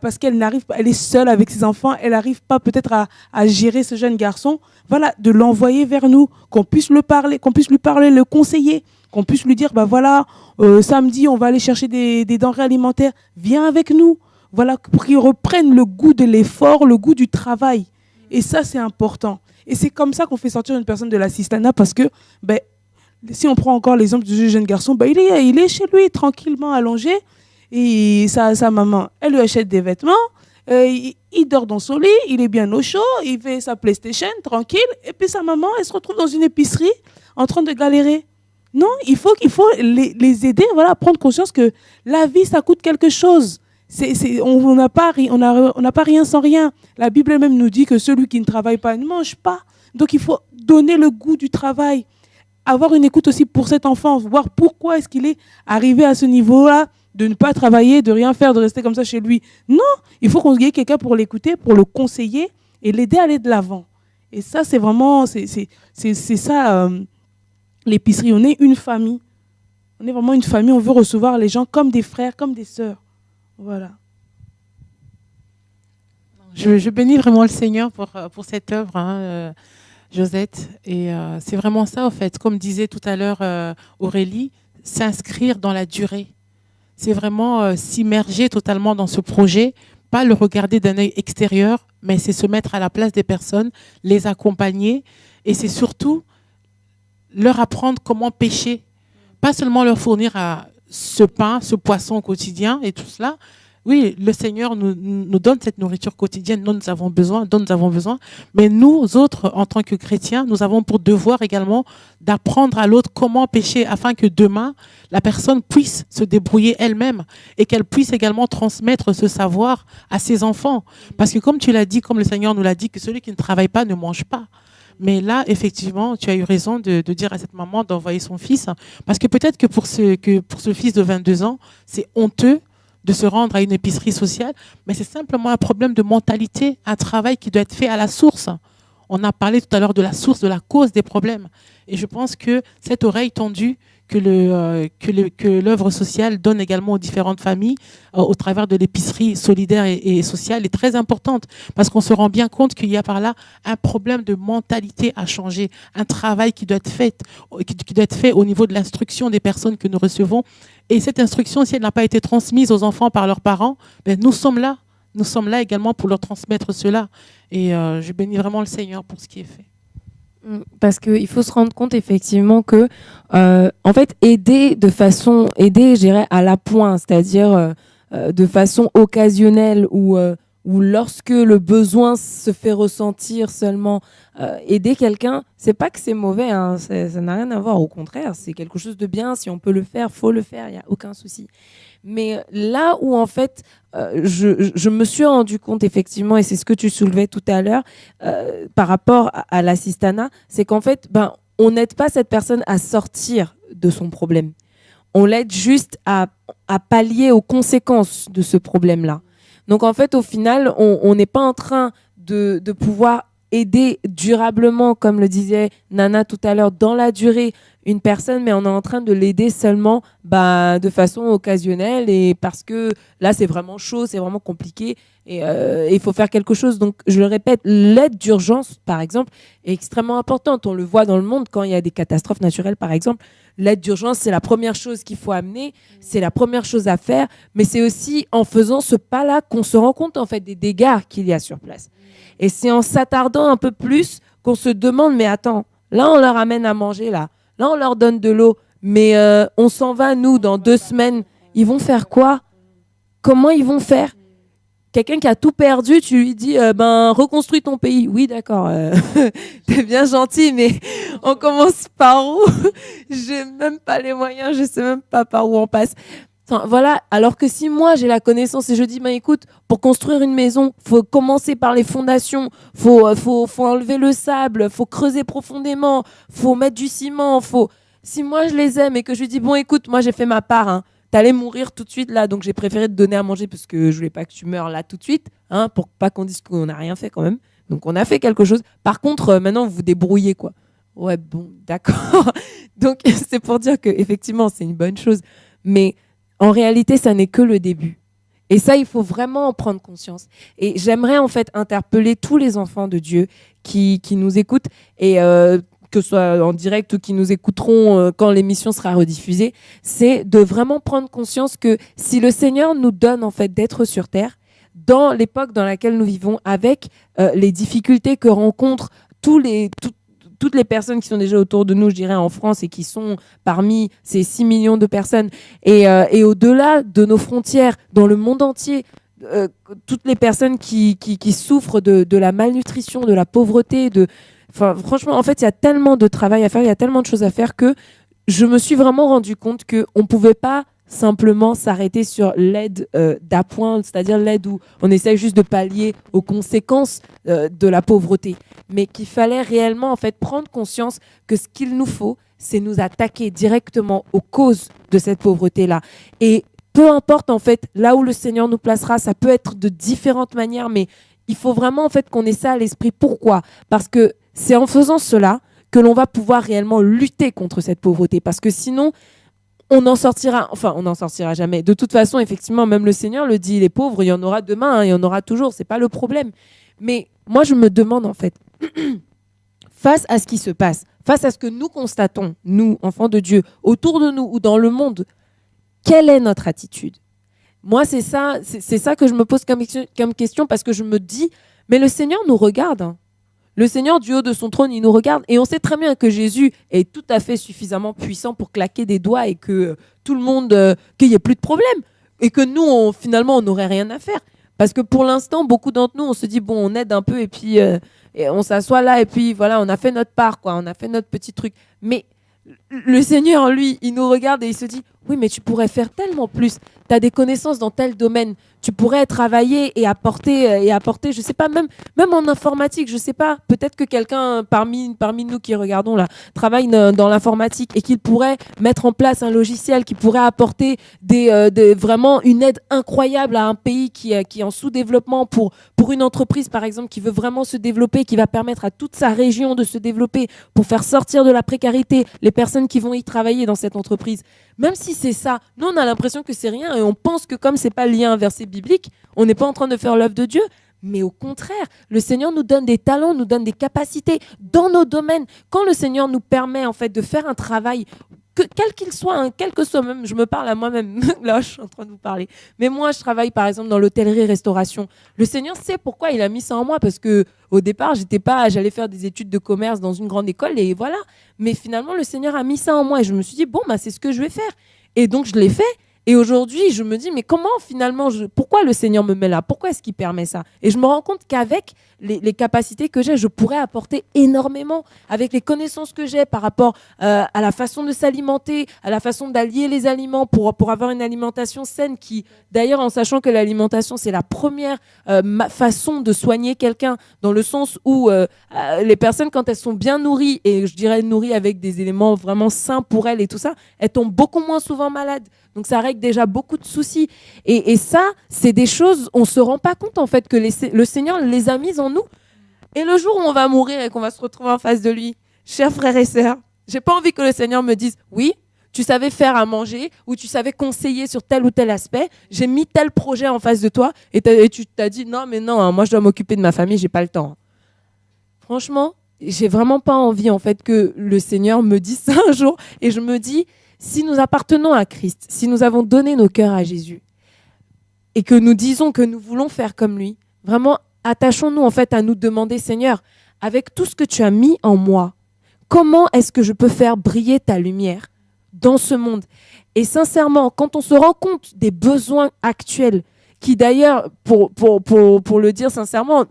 parce qu'elle n'arrive pas, elle est seule avec ses enfants, elle n'arrive pas peut-être à gérer ce jeune garçon. Voilà, de l'envoyer vers nous, qu'on puisse lui parler, le conseiller, qu'on puisse lui dire, samedi, on va aller chercher des denrées alimentaires. Viens avec nous. Voilà, pour qu'ils reprennent le goût de l'effort, le goût du travail. Et ça, c'est important. Et c'est comme ça qu'on fait sortir une personne de l'assistanat parce que, si on prend encore l'exemple du jeune garçon, il est chez lui, tranquillement allongé, et sa maman, elle lui achète des vêtements, il dort dans son lit, il est bien au chaud, il fait sa PlayStation, tranquille, et puis sa maman, elle se retrouve dans une épicerie en train de galérer. Non, il faut les aider à prendre conscience que la vie, ça coûte quelque chose. On n'a pas rien sans rien. La Bible même nous dit que celui qui ne travaille pas ne mange pas. Donc il faut donner le goût du travail, avoir une écoute aussi pour cet enfant, voir pourquoi est-ce qu'il est arrivé à ce niveau-là, de ne pas travailler, de rien faire, de rester comme ça chez lui. Non, il faut qu'on ait quelqu'un pour l'écouter, pour le conseiller et l'aider à aller de l'avant. Et ça, c'est vraiment, c'est ça, l'épicerie. On est une famille. On est vraiment une famille. On veut recevoir les gens comme des frères, comme des sœurs. Voilà. Je bénis vraiment le Seigneur pour cette œuvre, Josette. Et c'est vraiment ça, en fait. Comme disait tout à l'heure Aurélie, s'inscrire dans la durée. C'est vraiment s'immerger totalement dans ce projet, pas le regarder d'un œil extérieur, mais c'est se mettre à la place des personnes, les accompagner. Et c'est surtout leur apprendre comment pêcher. Pas seulement leur fournir ce pain, ce poisson au quotidien et tout cela. Oui, le Seigneur nous donne cette nourriture quotidienne dont nous avons besoin, mais nous autres, en tant que chrétiens, nous avons pour devoir également d'apprendre à l'autre comment pêcher afin que demain, la personne puisse se débrouiller elle-même et qu'elle puisse également transmettre ce savoir à ses enfants. Parce que comme tu l'as dit, comme le Seigneur nous l'a dit, que celui qui ne travaille pas ne mange pas. Mais là, effectivement, tu as eu raison de dire à cette maman d'envoyer son fils. Parce que peut-être que pour ce fils de 22 ans, c'est honteux de se rendre à une épicerie sociale, mais c'est simplement un problème de mentalité, un travail qui doit être fait à la source. On a parlé tout à l'heure de la source, de la cause des problèmes. Et je pense que cette oreille tendue que l'œuvre sociale donne également aux différentes familles au travers de l'épicerie solidaire et sociale est très importante, parce qu'on se rend bien compte qu'il y a par là un problème de mentalité à changer, un travail qui doit être fait au niveau de l'instruction des personnes que nous recevons. Et cette instruction, si elle n'a pas été transmise aux enfants par leurs parents, ben nous sommes là également pour leur transmettre cela. Et je bénis vraiment le Seigneur pour ce qui est fait. Parce qu'il faut se rendre compte effectivement que, en fait, aider, je dirais, à la pointe, c'est-à-dire de façon occasionnelle ou lorsque le besoin se fait ressentir seulement, aider quelqu'un, c'est pas que c'est mauvais, hein, ça n'a rien à voir, au contraire, c'est quelque chose de bien, si on peut le faire, faut le faire, il n'y a aucun souci. Mais là où en fait, je me suis rendu compte effectivement, et c'est ce que tu soulevais tout à l'heure, par rapport à l'assistanat, c'est qu'en fait, on n'aide pas cette personne à sortir de son problème. On l'aide juste à pallier aux conséquences de ce problème-là. Donc en fait, au final, on n'est pas en train de pouvoir aider durablement, comme le disait Nana tout à l'heure, dans la durée, une personne, mais on est en train de l'aider seulement de façon occasionnelle, et parce que là, c'est vraiment chaud, c'est vraiment compliqué, et il faut faire quelque chose. Donc, je le répète, l'aide d'urgence, par exemple, est extrêmement importante. On le voit dans le monde quand il y a des catastrophes naturelles, par exemple. L'aide d'urgence, c'est la première chose qu'il faut amener, c'est la première chose à faire, mais c'est aussi en faisant ce pas-là qu'on se rend compte en fait des dégâts qu'il y a sur place. Et c'est en s'attardant un peu plus qu'on se demande, mais attends, là on leur amène à manger, là on leur donne de l'eau, mais on s'en va, nous, dans 2 semaines, ils vont faire quoi? Comment ils vont faire? Quelqu'un qui a tout perdu, tu lui dis, reconstruis ton pays. Oui, d'accord, t'es bien gentil, mais on commence par où? J'ai même pas les moyens, je sais même pas par où on passe. Enfin, voilà. Alors que si moi j'ai la connaissance et je dis, écoute, pour construire une maison, faut commencer par les fondations, faut enlever le sable, faut creuser profondément, faut mettre du ciment, Si moi je les aime et que je lui dis, bon, écoute, moi j'ai fait ma part, hein, t'allais mourir tout de suite là, donc j'ai préféré te donner à manger parce que je voulais pas que tu meurs là tout de suite, hein, pour pas qu'on dise qu'on n'a rien fait quand même. Donc on a fait quelque chose. Par contre, maintenant vous vous débrouillez, quoi. Ouais, bon, d'accord. Donc c'est pour dire que effectivement c'est une bonne chose, mais en réalité, ça n'est que le début. Et ça, il faut vraiment en prendre conscience. Et j'aimerais en fait interpeller tous les enfants de Dieu qui nous écoutent, et que ce soit en direct ou qui nous écouteront quand l'émission sera rediffusée, c'est de vraiment prendre conscience que si le Seigneur nous donne en fait d'être sur terre, dans l'époque dans laquelle nous vivons, avec les difficultés que rencontrent toutes les personnes qui sont déjà autour de nous, je dirais, en France, et qui sont parmi ces 6 millions de personnes, et au-delà de nos frontières, dans le monde entier, toutes les personnes qui souffrent de la malnutrition, de la pauvreté, franchement, en fait, il y a tellement de travail à faire, il y a tellement de choses à faire que je me suis vraiment rendu compte qu'on ne pouvait pas simplement s'arrêter sur l'aide d'appoint, c'est-à-dire l'aide où on essaie juste de pallier aux conséquences de la pauvreté, mais qu'il fallait réellement en fait prendre conscience que ce qu'il nous faut, c'est nous attaquer directement aux causes de cette pauvreté-là. Et peu importe en fait là où le Seigneur nous placera, ça peut être de différentes manières, mais il faut vraiment en fait qu'on ait ça à l'esprit. Pourquoi ? Parce que c'est en faisant cela que l'on va pouvoir réellement lutter contre cette pauvreté. Parce que sinon, on n'en sortira jamais. De toute façon, effectivement, même le Seigneur le dit, les pauvres, il y en aura demain, hein, il y en aura toujours, c'est pas le problème. Mais moi, je me demande en fait, face à ce qui se passe, face à ce que nous constatons, nous, enfants de Dieu, autour de nous ou dans le monde, quelle est notre attitude ? Moi, c'est ça que je me pose comme question parce que je me dis, mais le Seigneur nous regarde, hein. Le Seigneur, du haut de son trône, il nous regarde et on sait très bien que Jésus est tout à fait suffisamment puissant pour claquer des doigts et que tout le monde, qu'il n'y ait plus de problème et que nous, finalement, on n'aurait rien à faire. Parce que pour l'instant, beaucoup d'entre nous, on se dit, bon, on aide un peu et puis et on s'assoit là et puis voilà, on a fait notre part, quoi, on a fait notre petit truc. Mais le Seigneur, lui, il nous regarde et il se dit, oui, mais tu pourrais faire tellement plus. Tu as des connaissances dans tel domaine. Tu pourrais travailler et apporter, je sais pas, même en informatique, je sais pas, peut-être que quelqu'un parmi nous qui regardons là travaille dans l'informatique et qu'il pourrait mettre en place un logiciel qui pourrait apporter vraiment une aide incroyable à un pays qui est en sous-développement pour une entreprise, par exemple, qui veut vraiment se développer, qui va permettre à toute sa région de se développer pour faire sortir de la précarité les personnes qui vont y travailler dans cette entreprise. Même si c'est ça, nous on a l'impression que c'est rien et on pense que comme c'est pas lié à un verset biblique, on n'est pas en train de faire l'œuvre de Dieu. Mais au contraire, le Seigneur nous donne des talents, nous donne des capacités dans nos domaines. Quand le Seigneur nous permet en fait de faire un travail, quel qu'il soit, hein, quel que soit, même, je me parle à moi-même, là je suis en train de vous parler. Mais moi je travaille par exemple dans l'hôtellerie-restauration. Le Seigneur sait pourquoi il a mis ça en moi parce que au départ j'allais faire des études de commerce dans une grande école et voilà. Mais finalement le Seigneur a mis ça en moi et je me suis dit bon bah c'est ce que je vais faire. Et donc je l'ai fait. Et aujourd'hui, je me dis, mais comment finalement, pourquoi le Seigneur me met là ? Pourquoi est-ce qu'il permet ça ? Et je me rends compte qu'avec les capacités que j'ai, je pourrais apporter énormément. Avec les connaissances que j'ai par rapport à la façon de s'alimenter, à la façon d'allier les aliments pour avoir une alimentation saine qui, d'ailleurs, en sachant que l'alimentation, c'est la première façon de soigner quelqu'un, dans le sens où les personnes, quand elles sont bien nourries, et je dirais nourries avec des éléments vraiment sains pour elles et tout ça, elles tombent beaucoup moins souvent malades. Donc ça règle déjà beaucoup de soucis. Et ça, c'est des choses, on ne se rend pas compte en fait que le Seigneur les a mises en nous. Et le jour où on va mourir et qu'on va se retrouver en face de lui, chers frères et sœurs, j'ai pas envie que le Seigneur me dise, oui, tu savais faire à manger ou tu savais conseiller sur tel ou tel aspect, j'ai mis tel projet en face de toi et tu t'as dit, non, mais non, hein, moi je dois m'occuper de ma famille, j'ai pas le temps. Franchement, j'ai vraiment pas envie en fait que le Seigneur me dise ça un jour et je me dis, si nous appartenons à Christ, si nous avons donné nos cœurs à Jésus et que nous disons que nous voulons faire comme lui, vraiment attachons-nous en fait à nous demander, Seigneur, avec tout ce que tu as mis en moi, comment est-ce que je peux faire briller ta lumière dans ce monde ? Et sincèrement, quand on se rend compte des besoins actuels, qui d'ailleurs, pour le dire sincèrement,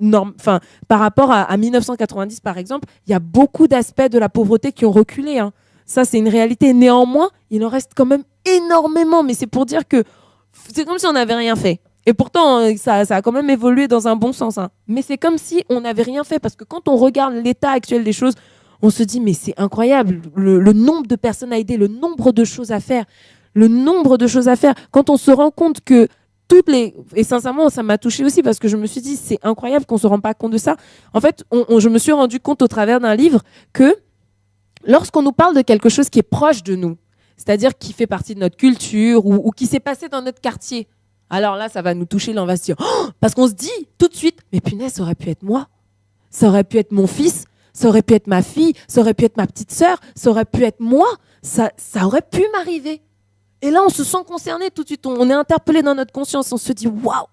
par rapport à 1990 par exemple, il y a beaucoup d'aspects de la pauvreté qui ont reculé, hein. Ça, c'est une réalité. Néanmoins, il en reste quand même énormément. Mais c'est pour dire que c'est comme si on n'avait rien fait. Et pourtant, ça a quand même évolué dans un bon sens, hein. Mais c'est comme si on n'avait rien fait. Parce que quand on regarde l'état actuel des choses, on se dit, mais c'est incroyable. Le nombre de personnes à aider, le nombre de choses à faire. Quand on se rend compte que et sincèrement, ça m'a touchée aussi parce que je me suis dit, c'est incroyable qu'on ne se rende pas compte de ça. En fait, je me suis rendu compte au travers d'un livre que lorsqu'on nous parle de quelque chose qui est proche de nous, c'est-à-dire qui fait partie de notre culture ou qui s'est passé dans notre quartier, alors là, ça va nous toucher, là, on va se dire, oh, parce qu'on se dit tout de suite, mais punaise, ça aurait pu être moi, ça aurait pu être mon fils, ça aurait pu être ma fille, ça aurait pu être ma petite sœur, ça aurait pu être moi, ça aurait pu m'arriver. Et là, on se sent concerné tout de suite, on est interpellé dans notre conscience, on se dit, waouh,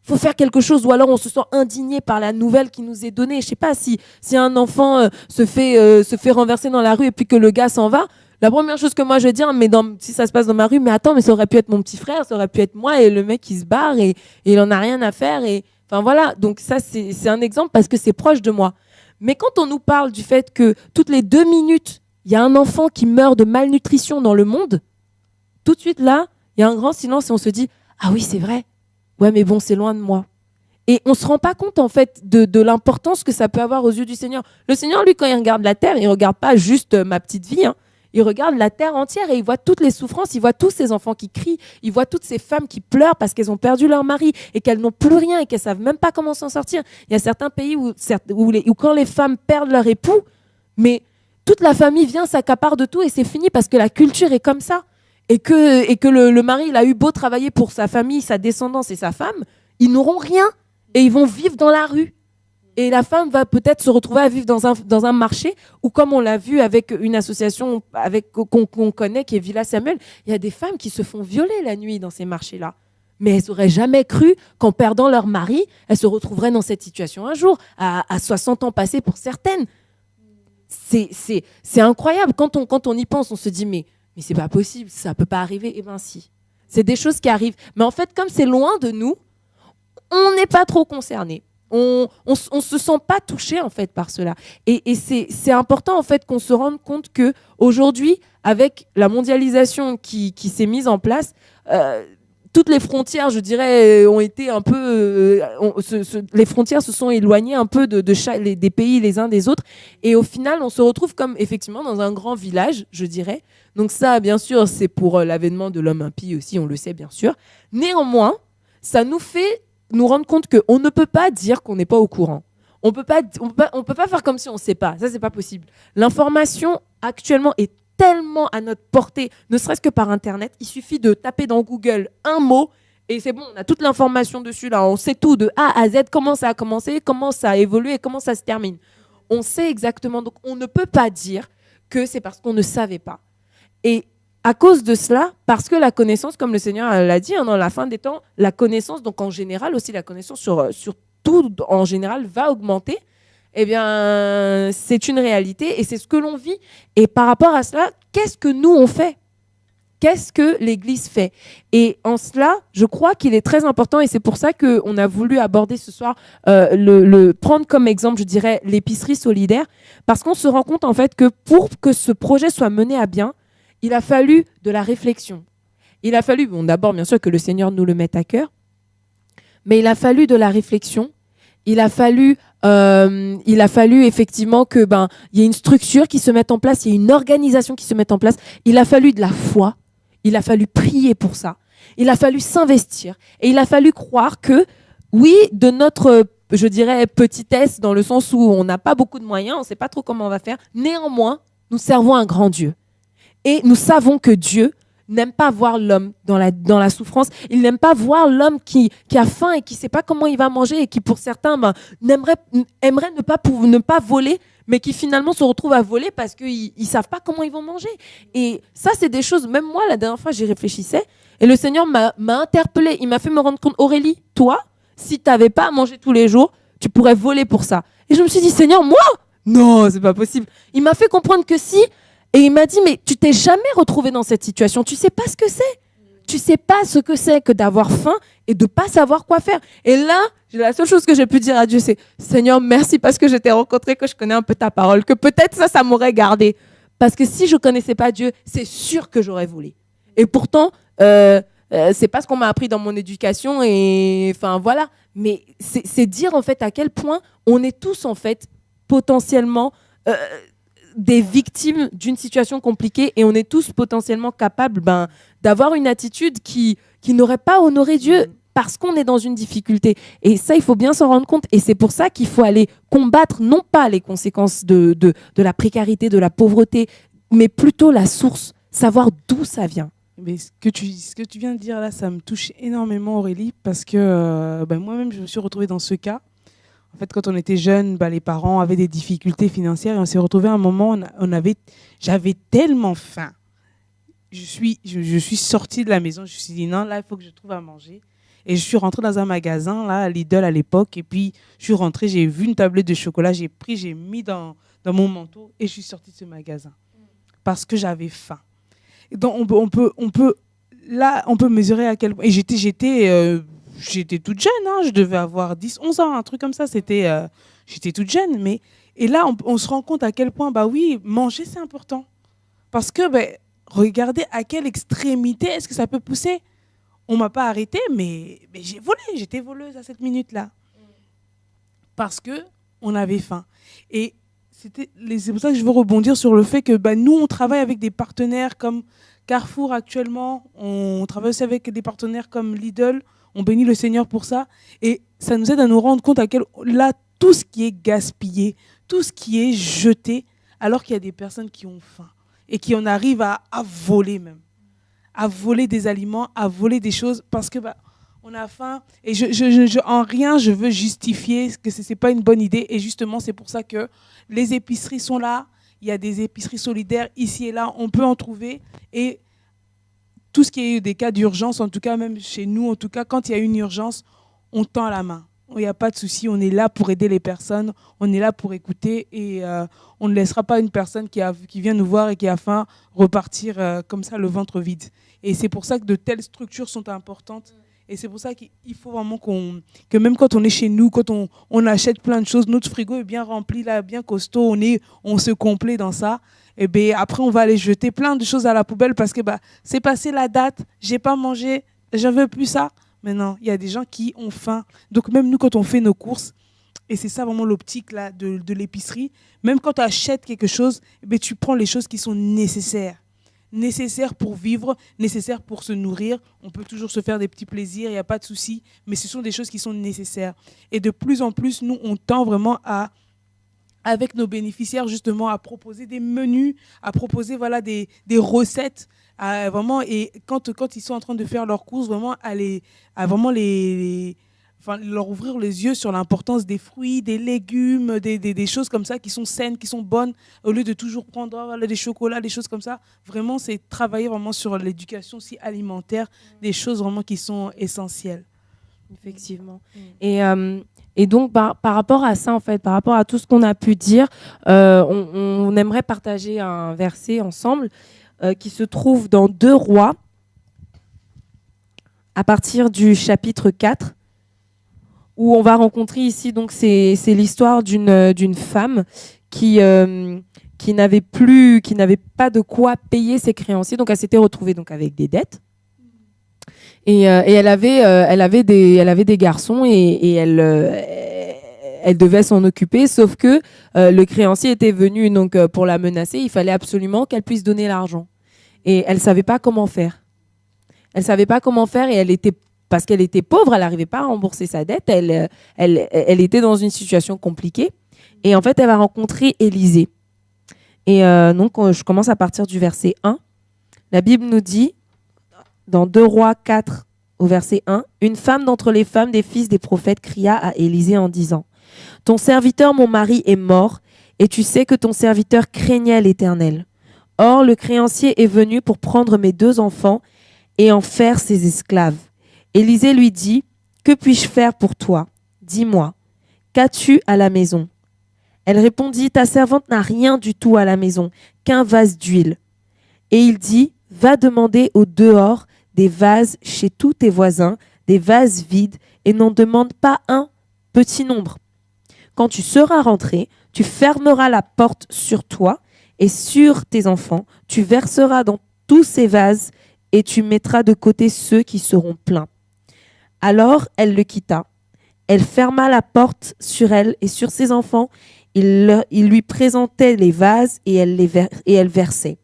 faut faire quelque chose, ou alors on se sent indigné par la nouvelle qui nous est donnée. Je sais pas, si un enfant se fait renverser dans la rue et puis que le gars s'en va, la première chose que moi je vais dire, mais si ça se passe dans ma rue, mais attends, mais ça aurait pu être mon petit frère, ça aurait pu être moi, et le mec il se barre et il en a rien à faire. Et enfin voilà, donc ça c'est un exemple parce que c'est proche de moi. Mais quand on nous parle du fait que toutes les 2 minutes, il y a un enfant qui meurt de malnutrition dans le monde, tout de suite là, Il y a un grand silence et on se dit « Ah oui, c'est vrai. Ouais, mais bon, c'est loin de moi. » Et on ne se rend pas compte, en fait, de l'importance que ça peut avoir aux yeux du Seigneur. Le Seigneur, lui, quand il regarde la terre, il ne regarde pas juste ma petite vie, hein. Il regarde la terre entière et il voit toutes les souffrances, il voit tous ces enfants qui crient, il voit toutes ces femmes qui pleurent parce qu'elles ont perdu leur mari et qu'elles n'ont plus rien et qu'elles ne savent même pas comment s'en sortir. Il y a certains pays où quand les femmes perdent leur époux, mais toute la famille vient, s'accapare de tout et c'est fini parce que la culture est comme ça. Et que le mari, il a eu beau travailler pour sa famille, sa descendance et sa femme, ils n'auront rien et ils vont vivre dans la rue. Et la femme va peut-être se retrouver à vivre dans un marché où, comme on l'a vu avec une association qu'on connaît, qui est Villa Samuel, il y a des femmes qui se font violer la nuit dans ces marchés-là. Mais elles n'auraient jamais cru qu'en perdant leur mari, elles se retrouveraient dans cette situation un jour, à 60 ans passés pour certaines. C'est incroyable. Quand on y pense, on se dit mais c'est pas possible, ça ne peut pas arriver. Eh bien si, c'est des choses qui arrivent. Mais en fait, comme c'est loin de nous, on n'est pas trop concerné. On se sent pas touché en fait par cela. Et c'est important en fait qu'on se rende compte que aujourd'hui, avec la mondialisation qui s'est mise en place, toutes les frontières, je dirais, ont été un peu, les frontières se sont éloignées un peu des pays les uns des autres. Et au final, on se retrouve comme effectivement dans un grand village, je dirais. Donc ça, bien sûr, c'est pour l'avènement de l'homme impie aussi, on le sait bien sûr. Néanmoins, ça nous fait nous rendre compte qu'on ne peut pas dire qu'on n'est pas au courant. On peut pas faire comme si on ne sait pas. Ça, c'est pas possible. L'information actuellement est tellement à notre portée, ne serait-ce que par Internet. Il suffit de taper dans Google un mot et c'est bon, on a toute l'information dessus. Là, on sait tout de A à Z, comment ça a commencé, comment ça a évolué et comment ça se termine. On sait exactement. Donc, on ne peut pas dire que c'est parce qu'on ne savait pas. Et à cause de cela, parce que la connaissance, comme le Seigneur l'a dit, dans la fin des temps, la connaissance, donc en général aussi la connaissance sur tout en général va augmenter, eh bien c'est une réalité et c'est ce que l'on vit. Et par rapport à cela, qu'est-ce que nous on fait ? Qu'est-ce que l'Église fait ? Et en cela, je crois qu'il est très important et c'est pour ça qu'on a voulu aborder ce soir, prendre comme exemple, je dirais, l'épicerie solidaire, parce qu'on se rend compte en fait que pour que ce projet soit mené à bien, il a fallu de la réflexion. Il a fallu, d'abord, bien sûr, que le Seigneur nous le mette à cœur, mais il a fallu de la réflexion. Il a fallu effectivement qu'il y ait une structure qui se mette en place, il y ait une organisation qui se mette en place. Il a fallu de la foi. Il a fallu prier pour ça. Il a fallu s'investir. Et il a fallu croire que, oui, de notre, je dirais, petitesse, dans le sens où on n'a pas beaucoup de moyens, on ne sait pas trop comment on va faire, néanmoins, nous servons un grand Dieu. Et nous savons que Dieu n'aime pas voir l'homme dans la souffrance. Il n'aime pas voir l'homme qui a faim et qui ne sait pas comment il va manger et qui, pour certains, aimerait ne pas voler, mais qui finalement se retrouvent à voler parce qu'ils ne savent pas comment ils vont manger. Et ça, c'est des choses, même moi, la dernière fois, j'y réfléchissais et le Seigneur m'a interpellée. Il m'a fait me rendre compte, Aurélie, toi, si tu n'avais pas à manger tous les jours, tu pourrais voler pour ça. Et je me suis dit, Seigneur, moi ? Non, c'est pas possible. Il m'a fait comprendre que si... Et il m'a dit, mais tu t'es jamais retrouvé dans cette situation. Tu sais pas ce que c'est. Tu sais pas ce que c'est que d'avoir faim et de pas savoir quoi faire. Et là, la seule chose que j'ai pu dire à Dieu, c'est Seigneur, merci parce que je t'ai rencontré, que je connais un peu ta parole, que peut-être ça m'aurait gardé. Parce que si je connaissais pas Dieu, c'est sûr que j'aurais volé. Et pourtant, c'est pas ce qu'on m'a appris dans mon éducation. Et enfin voilà. Mais c'est dire en fait à quel point on est tous en fait potentiellement des victimes d'une situation compliquée et on est tous potentiellement capables d'avoir une attitude qui n'aurait pas honoré Dieu parce qu'on est dans une difficulté. Et ça, il faut bien s'en rendre compte. Et c'est pour ça qu'il faut aller combattre non pas les conséquences de la précarité, de la pauvreté, mais plutôt la source, savoir d'où ça vient. Mais ce que tu viens de dire là, ça me touche énormément, Aurélie, parce que moi-même, je me suis retrouvée dans ce cas. En fait, quand on était jeunes, les parents avaient des difficultés financières et on s'est retrouvés à un moment, j'avais tellement faim. Je suis sortie de la maison, je me suis dit non, là, il faut que je trouve à manger. Et je suis rentrée dans un magasin, là, Lidl à l'époque, et puis je suis rentrée, j'ai vu une tablette de chocolat, j'ai mis dans mon manteau et je suis sortie de ce magasin parce que j'avais faim. Et donc, on peut mesurer à quel point... Et j'étais toute jeune, hein, je devais avoir 10, 11 ans, un truc comme ça. J'étais toute jeune. Et là, on se rend compte à quel point, oui, manger, c'est important. Parce que, regardez à quelle extrémité est-ce que ça peut pousser. On ne m'a pas arrêté, mais j'ai volé. J'étais voleuse à cette minute-là. Parce qu'on avait faim. Et c'est pour ça que je veux rebondir sur le fait que nous, on travaille avec des partenaires comme Carrefour actuellement. On travaille aussi avec des partenaires comme Lidl. On bénit le Seigneur pour ça. Et ça nous aide à nous rendre compte là, tout ce qui est gaspillé, tout ce qui est jeté, alors qu'il y a des personnes qui ont faim et qui en arrivent à voler même. À voler des aliments, à voler des choses parce que on a faim. Et en rien, je veux justifier que ce n'est pas une bonne idée. Et justement, c'est pour ça que les épiceries sont là. Il y a des épiceries solidaires ici et là. On peut en trouver. Et tout ce qui est des cas d'urgence, en tout cas, même chez nous, en tout cas, quand il y a une urgence, on tend la main. Il n'y a pas de souci. On est là pour aider les personnes. On est là pour écouter. Et on ne laissera pas une personne qui vient nous voir et qui a faim repartir comme ça, le ventre vide. Et c'est pour ça que de telles structures sont importantes. Et c'est pour ça qu'il faut vraiment que même quand on est chez nous, quand on achète plein de choses, notre frigo est bien rempli, là, bien costaud, on se complaît dans ça. Et bien après, on va aller jeter plein de choses à la poubelle parce que c'est passé la date, j'ai pas mangé, je veux plus ça. Mais non, il y a des gens qui ont faim. Donc même nous, quand on fait nos courses, et c'est ça vraiment l'optique là, de l'épicerie, même quand tu achètes quelque chose, tu prends les choses qui sont nécessaires pour vivre, nécessaires pour se nourrir. On peut toujours se faire des petits plaisirs, il n'y a pas de souci, mais ce sont des choses qui sont nécessaires. Et de plus en plus, nous, on tend vraiment avec nos bénéficiaires, justement, à proposer des menus, à proposer des recettes, vraiment, et quand ils sont en train de faire leurs courses, vraiment, leur ouvrir les yeux sur l'importance des fruits, des légumes, des choses comme ça qui sont saines, qui sont bonnes, au lieu de toujours prendre des chocolats, des choses comme ça. Vraiment, c'est travailler vraiment sur l'éducation aussi alimentaire, des choses vraiment qui sont essentielles. Effectivement. Et donc, par rapport à ça, en fait, par rapport à tout ce qu'on a pu dire, on aimerait partager un verset ensemble qui se trouve dans 2 Rois, à partir du chapitre 4, où on va rencontrer ici, donc c'est l'histoire d'une femme qui n'avait pas de quoi payer ses créanciers, donc elle s'était retrouvée donc avec des dettes. Et elle avait des garçons et elle devait s'en occuper, sauf que le créancier était venu donc pour la menacer. Il fallait absolument qu'elle puisse donner l'argent. Et elle savait pas comment faire. Elle savait pas comment faire et parce qu'elle était pauvre, elle n'arrivait pas à rembourser sa dette. Elle était dans une situation compliquée. Et en fait, elle va rencontrer Élisée. Et donc, je commence à partir du verset 1. La Bible nous dit, dans 2 Rois 4, au verset 1, « Une femme d'entre les femmes des fils des prophètes cria à Élisée en disant, « Ton serviteur, mon mari, est mort, et tu sais que ton serviteur craignait l'Éternel. Or, le créancier est venu pour prendre mes 2 enfants et en faire ses esclaves. » Élisée lui dit, « Que puis-je faire pour toi? Dis-moi, qu'as-tu à la maison ?» Elle répondit, « Ta servante n'a rien du tout à la maison, qu'un vase d'huile. » Et il dit, « Va demander au dehors des vases chez tous tes voisins, des vases vides, et n'en demande pas un petit nombre. Quand tu seras rentré, tu fermeras la porte sur toi et sur tes enfants, tu verseras dans tous ces vases et tu mettras de côté ceux qui seront pleins. » Alors elle le quitta. Elle ferma la porte sur elle et sur ses enfants. Il lui présentait les vases et elle versait.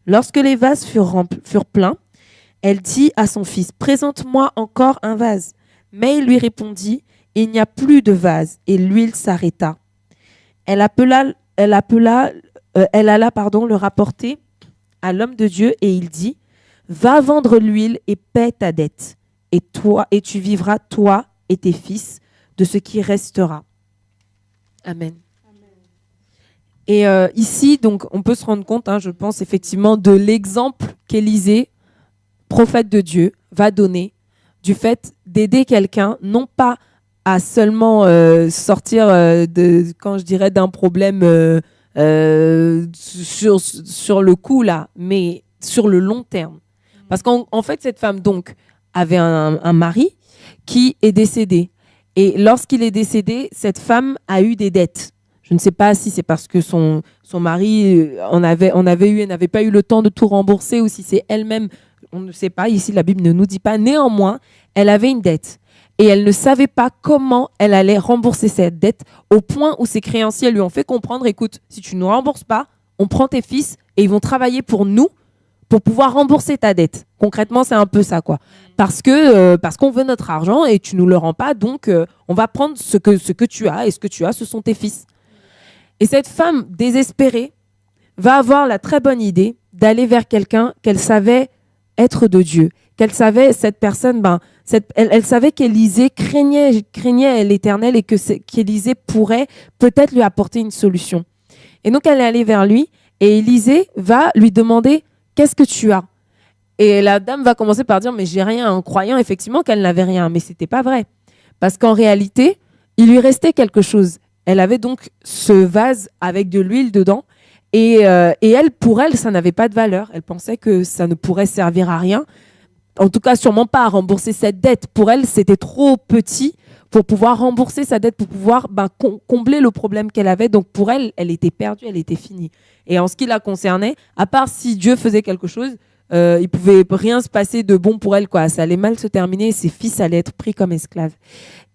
Lorsque les vases furent pleins, elle dit à son fils, « Présente-moi encore un vase. » Mais il lui répondit, « Il n'y a plus de vase. » Et l'huile s'arrêta. Elle alla le rapporter à l'homme de Dieu et il dit, « Va vendre l'huile et paie ta dette. Et tu vivras, toi et tes fils, de ce qui restera. » Amen. Et ici, donc, on peut se rendre compte, je pense effectivement, de l'exemple qu'Élisée, prophète de Dieu, va donner du fait d'aider quelqu'un, non pas à seulement sortir d'un problème sur le coup là, mais sur le long terme. Parce qu'en fait, cette femme donc avait un mari qui est décédé. Et lorsqu'il est décédé, cette femme a eu des dettes. Je ne sais pas si c'est parce que son mari n'avait pas eu le temps de tout rembourser ou si c'est elle-même, on ne sait pas. Ici, la Bible ne nous dit pas. Néanmoins, elle avait une dette et elle ne savait pas comment elle allait rembourser cette dette au point où ses créanciers lui ont fait comprendre, écoute, si tu ne nous rembourses pas, on prend tes fils et ils vont travailler pour nous pour pouvoir rembourser ta dette. Concrètement, c'est un peu ça, quoi. Parce qu'on veut notre argent et tu nous le rends pas, donc on va prendre ce que tu as, et ce que tu as, ce sont tes fils. Et cette femme désespérée va avoir la très bonne idée d'aller vers quelqu'un qu'elle savait être de Dieu, qu'elle savait, cette personne, elle savait qu'Élisée craignait l'Éternel et qu'Élisée pourrait peut-être lui apporter une solution. Et donc, elle est allée vers lui et Élisée va lui demander « Qu'est-ce que tu as ?» Et la dame va commencer par dire « Mais j'ai rien », en croyant effectivement qu'elle n'avait rien. Mais ce n'était pas vrai. Parce qu'en réalité, il lui restait quelque chose. Elle avait donc ce vase avec de l'huile dedans. Et elle, pour elle, ça n'avait pas de valeur. Elle pensait que ça ne pourrait servir à rien. En tout cas, sûrement pas à rembourser cette dette. Pour elle, c'était trop petit pour pouvoir rembourser sa dette, pour pouvoir combler le problème qu'elle avait. Donc pour elle, elle était perdue, elle était finie. Et en ce qui la concernait, à part si Dieu faisait quelque chose, il pouvait rien se passer de bon pour elle, quoi. Ça allait mal se terminer et ses fils allaient être pris comme esclaves.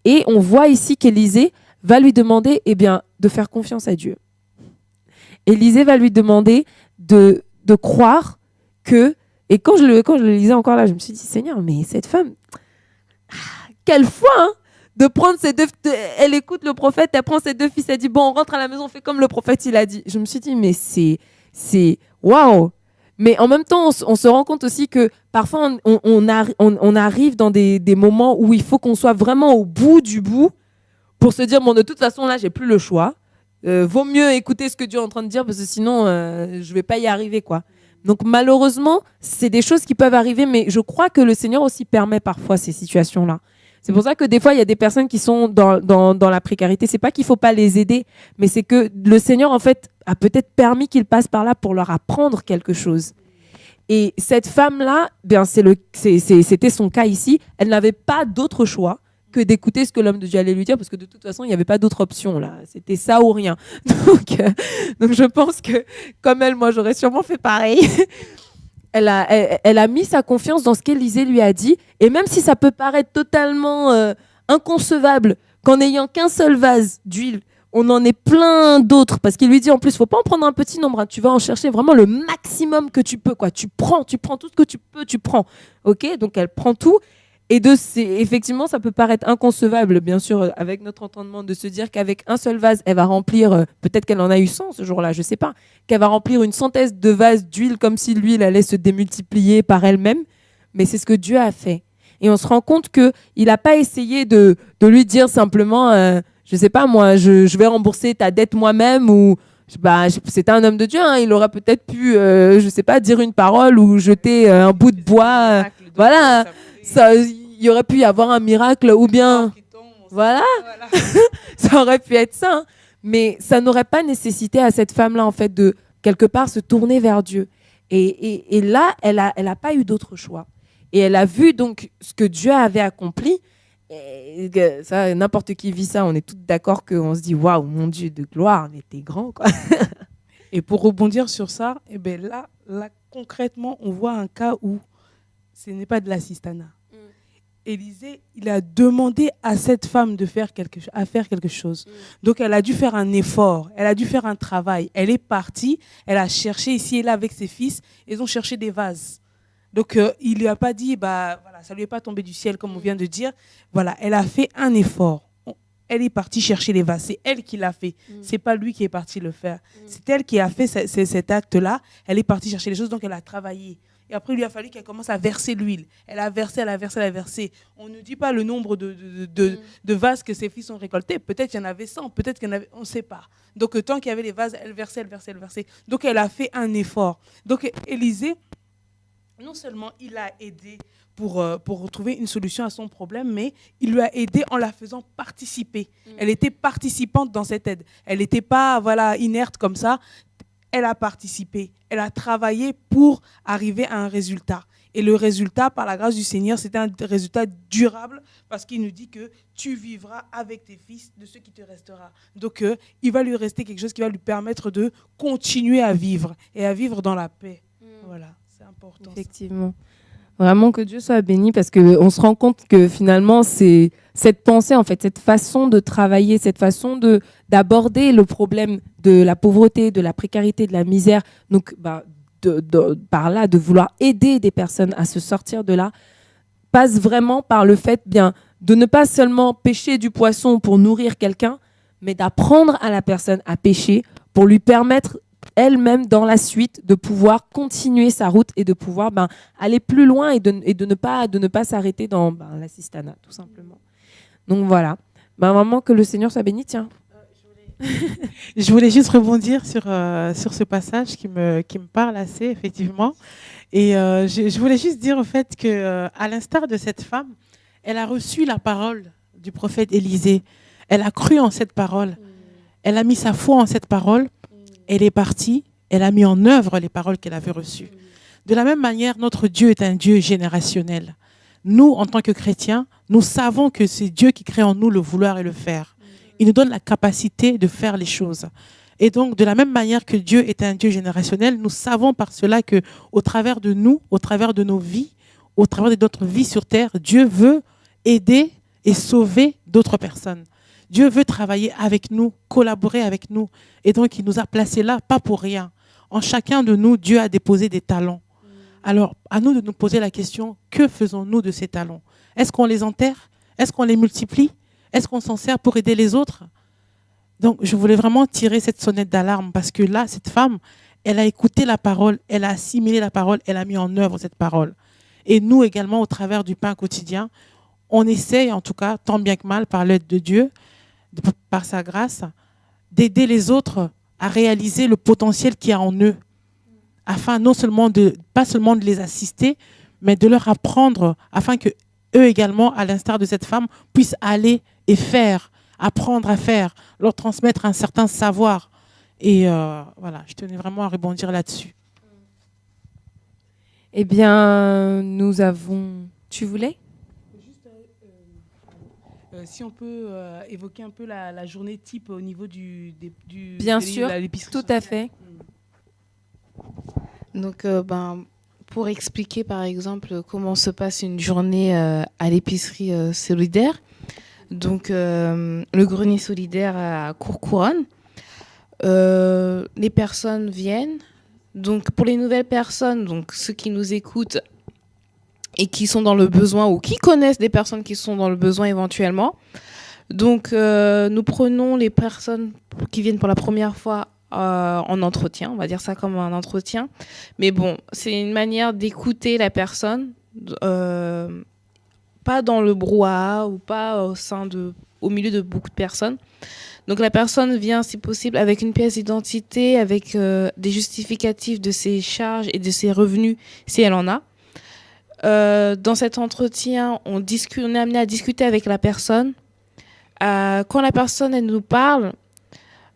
Et on voit ici qu'Élisée va lui demander de faire confiance à Dieu. Élisée va lui demander de croire que... Et quand je le lisais encore là, je me suis dit, Seigneur, mais cette femme, quelle foi, hein, de prendre ses deux... Elle écoute le prophète, elle prend ses deux fils, elle dit, bon, on rentre à la maison, on fait comme le prophète, il a dit. Je me suis dit, mais c'est waouh. Mais en même temps, on se rend compte aussi que parfois, on arrive dans des moments où il faut qu'on soit vraiment au bout du bout pour se dire, bon, de toute façon, là, j'ai plus le choix. Vaut mieux écouter ce que Dieu est en train de dire parce que sinon, je vais pas y arriver, quoi. Donc, malheureusement, c'est des choses qui peuvent arriver, mais je crois que le Seigneur aussi permet parfois ces situations-là. C'est pour ça que des fois, il y a des personnes qui sont dans la précarité. C'est pas qu'il faut pas les aider, mais c'est que le Seigneur, en fait, a peut-être permis qu'ils passent par là pour leur apprendre quelque chose. Et cette femme-là, c'était son cas ici. Elle n'avait pas d'autre choix que d'écouter ce que l'homme de Dieu allait lui dire, parce que de toute façon, il n'y avait pas d'autre option, là. C'était ça ou rien. Donc je pense que, comme elle, moi, j'aurais sûrement fait pareil. Elle a mis sa confiance dans ce qu'Élisée lui a dit, et même si ça peut paraître totalement inconcevable qu'en n'ayant qu'un seul vase d'huile, on en ait plein d'autres, parce qu'il lui dit en plus, il ne faut pas en prendre un petit nombre, hein, tu vas en chercher vraiment le maximum que tu peux, quoi. Tu prends tout ce que tu peux, tu prends. Ok, donc elle prend tout. Et effectivement, ça peut paraître inconcevable, bien sûr, avec notre entendement, de se dire qu'avec un seul vase, elle va remplir, peut-être qu'elle en a eu 100 ce jour-là, je ne sais pas, qu'elle va remplir une centaine de vases d'huile comme si l'huile allait se démultiplier par elle-même. Mais c'est ce que Dieu a fait. Et on se rend compte qu'il n'a pas essayé de lui dire simplement, je ne sais pas moi, je vais rembourser ta dette moi-même, ou c'était un homme de Dieu, hein, il aurait peut-être pu, je ne sais pas, dire une parole ou jeter un bout de bois. Voilà. Il y aurait pu y avoir un miracle ou bien voilà. Ça aurait pu être ça, hein. Mais ça n'aurait pas nécessité à cette femme-là en fait de quelque part se tourner vers Dieu. Et là, elle a pas eu d'autre choix. Et elle a vu donc ce que Dieu avait accompli. Et ça, n'importe qui vit ça, on est tous d'accord qu'on se dit waouh, mon Dieu de gloire, mais t'es grand, quoi. Et pour rebondir sur ça, là concrètement, on voit un cas où ce n'est pas de l'assistanat. Élisée, il a demandé à cette femme de faire quelque chose. Donc, elle a dû faire un effort, elle a dû faire un travail. Elle est partie, elle a cherché ici et là avec ses fils, ils ont cherché des vases. Donc, il lui a pas dit, ça lui est pas tombé du ciel, comme on vient de dire. Voilà, elle a fait un effort. Elle est partie chercher les vases. C'est elle qui l'a fait. C'est pas lui qui est parti le faire. C'est elle qui a fait cet acte-là. Elle est partie chercher les choses, donc elle a travaillé. Et après, il lui a fallu qu'elle commence à verser l'huile. Elle a versé. On ne dit pas le nombre de vases que ses fils ont récoltés. Peut-être qu'il y en avait 100, peut-être qu'il y en avait, on ne sait pas. Donc, tant qu'il y avait les vases, elle versait. Donc, elle a fait un effort. Donc, Élisée, non seulement il a aidé pour trouver une solution à son problème, mais il lui a aidé en la faisant participer. Elle était participante dans cette aide. Elle n'était pas inerte comme ça. Elle a participé, elle a travaillé pour arriver à un résultat. Et le résultat, par la grâce du Seigneur, c'était un résultat durable parce qu'il nous dit que tu vivras avec tes fils de ce qui te restera. Donc, il va lui rester quelque chose qui va lui permettre de continuer à vivre et à vivre dans la paix. Voilà, c'est important. Effectivement. Vraiment que Dieu soit béni parce qu'on se rend compte que finalement, c'est cette pensée, en fait, cette façon de travailler, cette façon d'aborder le problème de la pauvreté, de la précarité, de la misère, donc par là, de vouloir aider des personnes à se sortir de là, passe vraiment par le fait de ne pas seulement pêcher du poisson pour nourrir quelqu'un, mais d'apprendre à la personne à pêcher pour lui permettre elle-même dans la suite de pouvoir continuer sa route et de pouvoir aller plus loin et de ne pas s'arrêter dans l'assistanat, tout simplement. Donc voilà. Vraiment que le Seigneur soit béni. Tiens. Je voulais juste rebondir sur ce passage qui me parle assez, effectivement. Et je voulais juste dire au fait qu'à l'instar de cette femme, elle a reçu la parole du prophète Élisée. Elle a cru en cette parole. Elle a mis sa foi en cette parole. Elle est partie. Elle a mis en œuvre les paroles qu'elle avait reçues. De la même manière, notre Dieu est un Dieu générationnel. Nous, en tant que chrétiens, nous savons que c'est Dieu qui crée en nous le vouloir et le faire. Il nous donne la capacité de faire les choses. Et donc, de la même manière que Dieu est un Dieu générationnel, nous savons par cela qu'au travers de nous, au travers de nos vies, au travers de notre vie sur terre, Dieu veut aider et sauver d'autres personnes. Dieu veut travailler avec nous, collaborer avec nous. Et donc, il nous a placés là, pas pour rien. En chacun de nous, Dieu a déposé des talents. Alors, à nous de nous poser la question, que faisons-nous de ces talents? Est-ce qu'on les enterre? Est-ce qu'on les multiplie? Est-ce qu'on s'en sert pour aider les autres? Donc, je voulais vraiment tirer cette sonnette d'alarme parce que là, cette femme, elle a écouté la parole, elle a assimilé la parole, elle a mis en œuvre cette parole. Et nous également, au travers du pain quotidien, on essaye, en tout cas, tant bien que mal, par l'aide de Dieu, par sa grâce, d'aider les autres à réaliser le potentiel qu'il y a en eux, afin pas seulement de les assister, mais de leur apprendre, afin que eux également, à l'instar de cette femme, puissent aller et faire, apprendre à faire, leur transmettre un certain savoir. Et voilà, je tenais vraiment à rebondir là-dessus. Eh bien, nous avons... Tu voulais ? Si on peut évoquer un peu la journée type au niveau Bien sûr, tout à fait. Donc, pour expliquer, par exemple, comment se passe une journée à l'épicerie solidaire, donc le grenier solidaire à Courcouronne, les personnes viennent. Donc, pour les nouvelles personnes, donc ceux qui nous écoutent et qui sont dans le besoin ou qui connaissent des personnes qui sont dans le besoin éventuellement. Donc, nous prenons les personnes qui viennent pour la première fois en entretien, on va dire ça comme un entretien. Mais bon, c'est une manière d'écouter la personne, pas dans le brouhaha ou pas au milieu de beaucoup de personnes. Donc, la personne vient, si possible, avec une pièce d'identité, avec des justificatifs de ses charges et de ses revenus, si elle en a. Dans cet entretien, on est amené à discuter avec la personne. Quand la personne elle nous parle,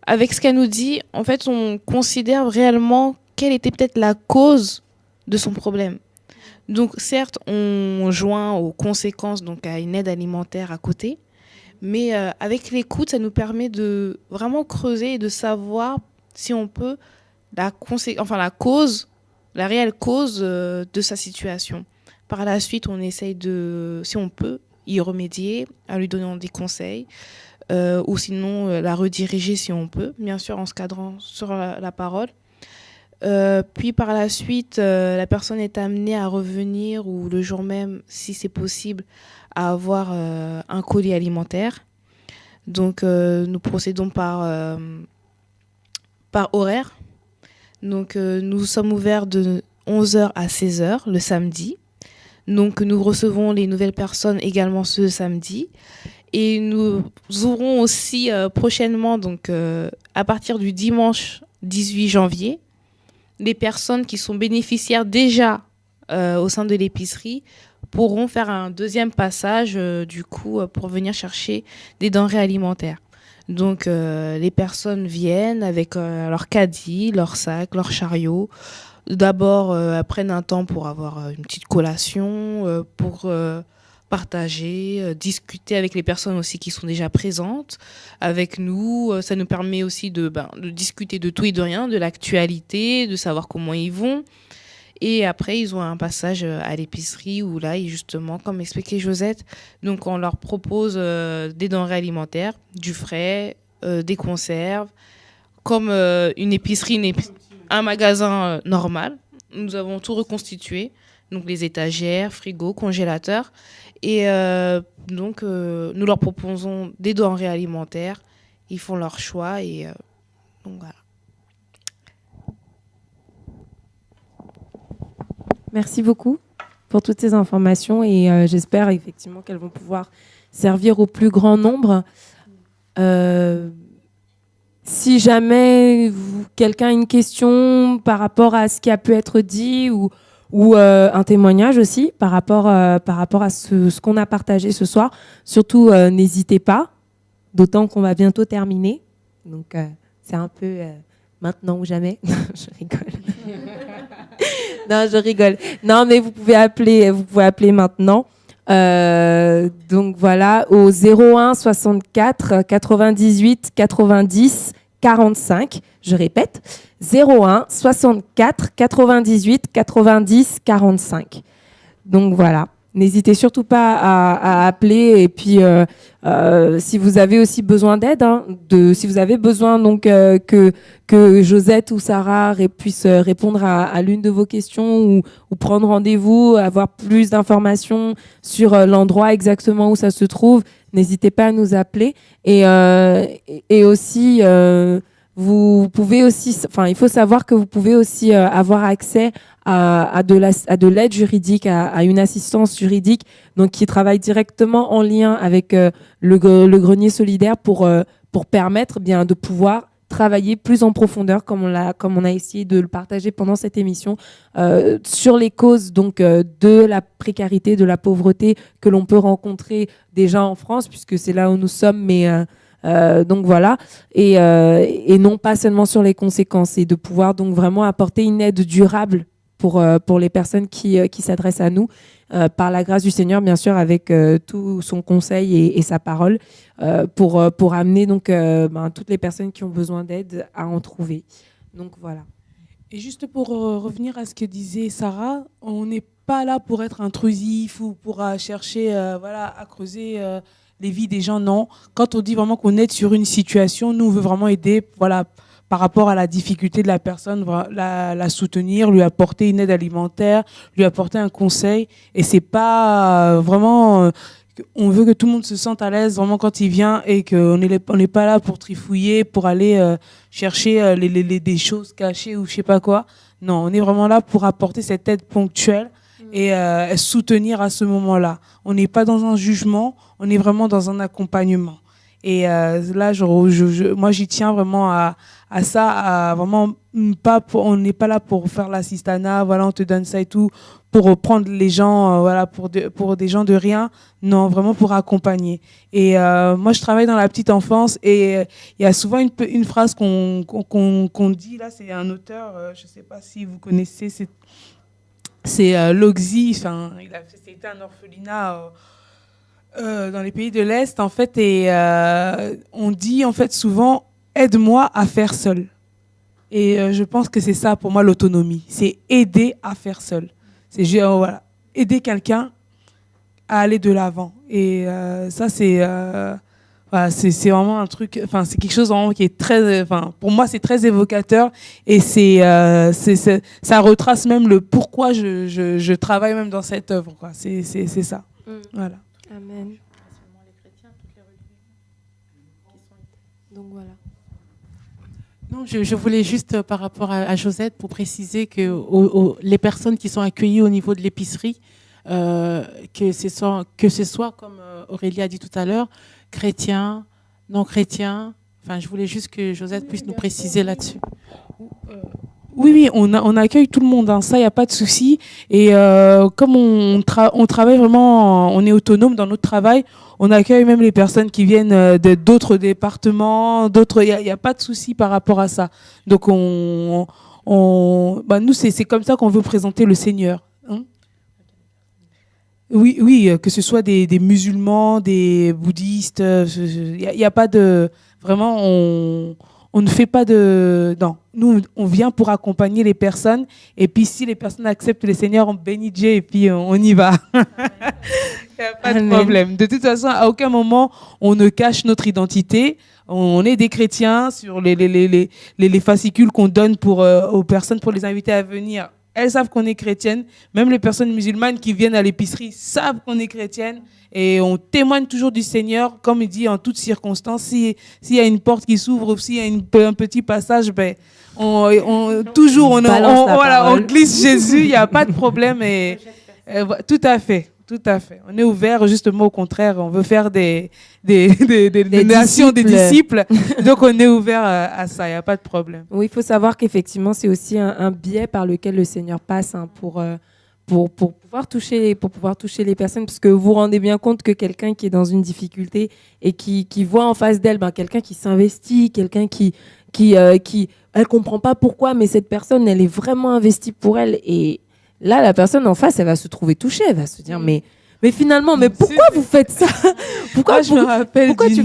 avec ce qu'elle nous dit, en fait, on considère réellement quelle était peut-être la cause de son problème. Donc, certes, on joint aux conséquences, donc à une aide alimentaire à côté, mais avec l'écoute, ça nous permet de vraiment creuser et de savoir si on peut la cause, la réelle cause de sa situation. Par la suite, on essaye si on peut, y remédier, en lui donnant des conseils, ou sinon la rediriger si on peut, bien sûr en se cadrant sur la parole. Puis par la suite, la personne est amenée à revenir, ou le jour même, si c'est possible, à avoir un colis alimentaire. Donc nous procédons par horaire. Donc nous sommes ouverts de 11h à 16h le samedi. Donc, nous recevons les nouvelles personnes également ce samedi. Et nous aurons aussi prochainement, donc à partir du dimanche 18 janvier, les personnes qui sont bénéficiaires déjà au sein de l'épicerie pourront faire un deuxième passage, pour venir chercher des denrées alimentaires. Donc, les personnes viennent avec leur caddie, leur sac, leur chariot. d'abord prennent un temps pour avoir une petite collation, pour partager, discuter avec les personnes aussi qui sont déjà présentes avec nous. Ça nous permet aussi de discuter de tout et de rien, de l'actualité, de savoir comment ils vont. Et après, ils ont un passage à l'épicerie où là, justement, comme expliquait Josette, donc on leur propose des denrées alimentaires, du frais, des conserves, comme une épicerie, un magasin normal. Nous avons tout reconstitué, donc les étagères, frigo, congélateurs. Et donc, nous leur proposons des denrées alimentaires. Ils font leur choix et donc voilà. Merci beaucoup pour toutes ces informations et j'espère effectivement qu'elles vont pouvoir servir au plus grand nombre. Si jamais quelqu'un a une question par rapport à ce qui a pu être dit ou un témoignage aussi par rapport à ce qu'on a partagé ce soir, surtout n'hésitez pas, d'autant qu'on va bientôt terminer. Donc c'est un peu maintenant ou jamais. Je rigole. Non, je rigole. Non, mais vous pouvez appeler maintenant. Donc voilà, au 01 64 98 90 45. Je répète, 01 64 98 90 45. Donc voilà. N'hésitez surtout pas à appeler et puis si vous avez aussi besoin d'aide, si vous avez besoin donc que Josette ou Sarah puissent répondre à l'une de vos questions ou prendre rendez-vous, avoir plus d'informations sur l'endroit exactement où ça se trouve, n'hésitez pas à nous appeler et aussi vous pouvez aussi, enfin il faut savoir que vous pouvez aussi avoir accès à de l'aide juridique, à une assistance juridique, donc qui travaille directement en lien avec le grenier solidaire pour permettre bien de pouvoir travailler plus en profondeur, comme on a essayé de le partager pendant cette émission, sur les causes donc de la précarité, de la pauvreté que l'on peut rencontrer déjà en France, puisque c'est là où nous sommes, mais donc voilà, et non pas seulement sur les conséquences, et de pouvoir donc vraiment apporter une aide durable pour les personnes qui s'adressent à nous, par la grâce du Seigneur, bien sûr, avec tout son conseil et sa parole, pour amener donc toutes les personnes qui ont besoin d'aide à en trouver. Donc voilà. Et juste pour revenir à ce que disait Sarah, on n'est pas là pour être intrusif ou pour chercher à creuser les vies des gens, non. Quand on dit vraiment qu'on aide sur une situation, nous on veut vraiment aider, par rapport à la difficulté de la personne, la soutenir, lui apporter une aide alimentaire, lui apporter un conseil. Et c'est pas vraiment... on veut que tout le monde se sente à l'aise vraiment quand il vient et qu'on n'est pas là pour trifouiller, pour aller chercher des choses cachées ou je sais pas quoi. Non, on est vraiment là pour apporter cette aide ponctuelle et soutenir à ce moment-là. On n'est pas dans un jugement, on est vraiment dans un accompagnement. Et là, moi, j'y tiens vraiment à ça, on n'est pas là pour faire l'assistanat, on te donne ça et tout, pour prendre les gens, pour des gens de rien. Non, vraiment pour accompagner. Et moi, je travaille dans la petite enfance et il y a souvent une phrase qu'on dit, là, c'est un auteur, je ne sais pas si vous connaissez, c'est Loxy, c'était un orphelinat dans les pays de l'Est, en fait, et on dit en fait souvent « aide-moi à faire seul ». Et je pense que c'est ça pour moi l'autonomie, c'est aider à faire seul. C'est aider quelqu'un à aller de l'avant. Et ça, c'est vraiment un truc, c'est quelque chose vraiment qui est très, pour moi, c'est très évocateur et ça retrace même le pourquoi je travaille même dans cette œuvre, quoi. C'est ça. Voilà. Amen. Donc voilà. Non, je voulais juste par rapport à Josette pour préciser que les personnes qui sont accueillies au niveau de l'épicerie, que ce soit comme Aurélie a dit tout à l'heure, chrétiens, non chrétiens. Enfin, je voulais juste que Josette puisse nous préciser là-dessus. Oui, on accueille tout le monde, hein, ça, il n'y a pas de souci. Et comme on travaille vraiment, on est autonome dans notre travail, on accueille même les personnes qui viennent d'autres départements, il n'y a pas de souci par rapport à ça. Donc, on nous, c'est comme ça qu'on veut présenter le Seigneur. Hein? Oui, que ce soit des musulmans, des bouddhistes, il n'y a pas de... Vraiment, on ne fait pas de... Non, nous, on vient pour accompagner les personnes. Et puis, si les personnes acceptent le Seigneur, on bénit Dieu et puis on y va. Il n'y a pas de problème. De toute façon, à aucun moment, on ne cache notre identité. On est des chrétiens sur les fascicules qu'on donne aux personnes pour les inviter à venir. Elles savent qu'on est chrétienne. Même les personnes musulmanes qui viennent à l'épicerie savent qu'on est chrétienne. Et on témoigne toujours du Seigneur, comme il dit, en toutes circonstances. S'il y a une porte qui s'ouvre ou s'il y a un petit passage, on glisse Jésus, il n'y a pas de problème. Tout à fait. Tout à fait. On est ouvert, justement, au contraire. On veut faire des nations, des disciples. Donc, on est ouvert à ça. Il n'y a pas de problème. Oui, il faut savoir qu'effectivement, c'est aussi un biais par lequel le Seigneur passe pour pouvoir toucher les personnes. Parce que vous vous rendez bien compte que quelqu'un qui est dans une difficulté et qui voit en face d'elle quelqu'un qui s'investit, quelqu'un qui elle comprend pas pourquoi, mais cette personne, elle est vraiment investie pour elle. Et là, la personne en face, elle va se trouver touchée. Elle va se dire, mais finalement, pourquoi vous faites ça? Pourquoi tu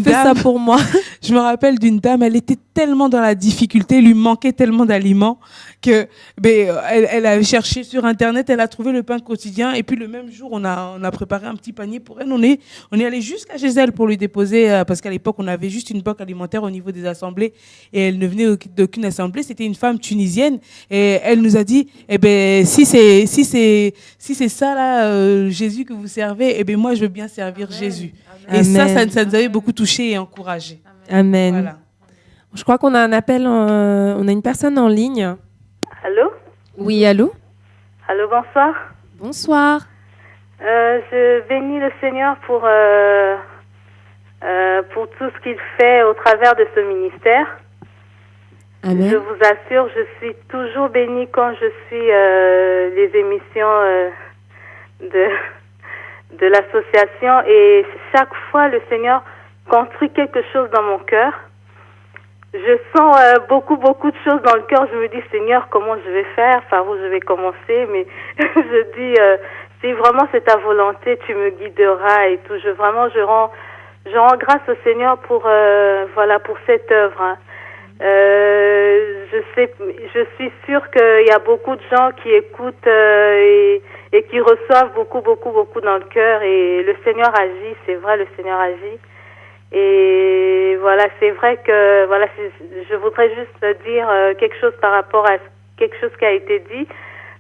fais ça pour moi? Je me rappelle d'une dame, elle était tellement dans la difficulté, il lui manquait tellement d'aliments que elle a cherché sur Internet, elle a trouvé le pain quotidien. Et puis le même jour, on a préparé un petit panier pour elle. On est allé jusqu'à chez elle pour lui déposer, parce qu'à l'époque, on avait juste une banque alimentaire au niveau des assemblées. Et elle ne venait d'aucune assemblée. C'était une femme tunisienne. Et elle nous a dit, si c'est ça, là, Jésus que vous servez, moi, je veux bien servir Amen. Jésus. Amen. Et ça nous avait beaucoup touchés et encouragés. Amen. Voilà. Je crois qu'on a un appel, on a une personne en ligne. Allô? Oui, allô? Allô, bonsoir. Bonsoir. Je bénis le Seigneur pour tout ce qu'il fait au travers de ce ministère. Amen. Je vous assure, je suis toujours bénie quand je suis les émissions de l'association, et chaque fois le Seigneur construit quelque chose dans mon cœur. Je sens beaucoup de choses dans le cœur. Je me dis, Seigneur, comment je vais faire, par où je vais commencer, mais je dis, si vraiment c'est ta volonté, tu me guideras et tout. Je rends grâce au Seigneur pour cette œuvre. Hein. Je suis sûre qu'il y a beaucoup de gens qui écoutent et qui reçoivent beaucoup dans le cœur, et le Seigneur agit, c'est vrai, le Seigneur agit. Et voilà, c'est vrai que je voudrais juste dire quelque chose par rapport à quelque chose qui a été dit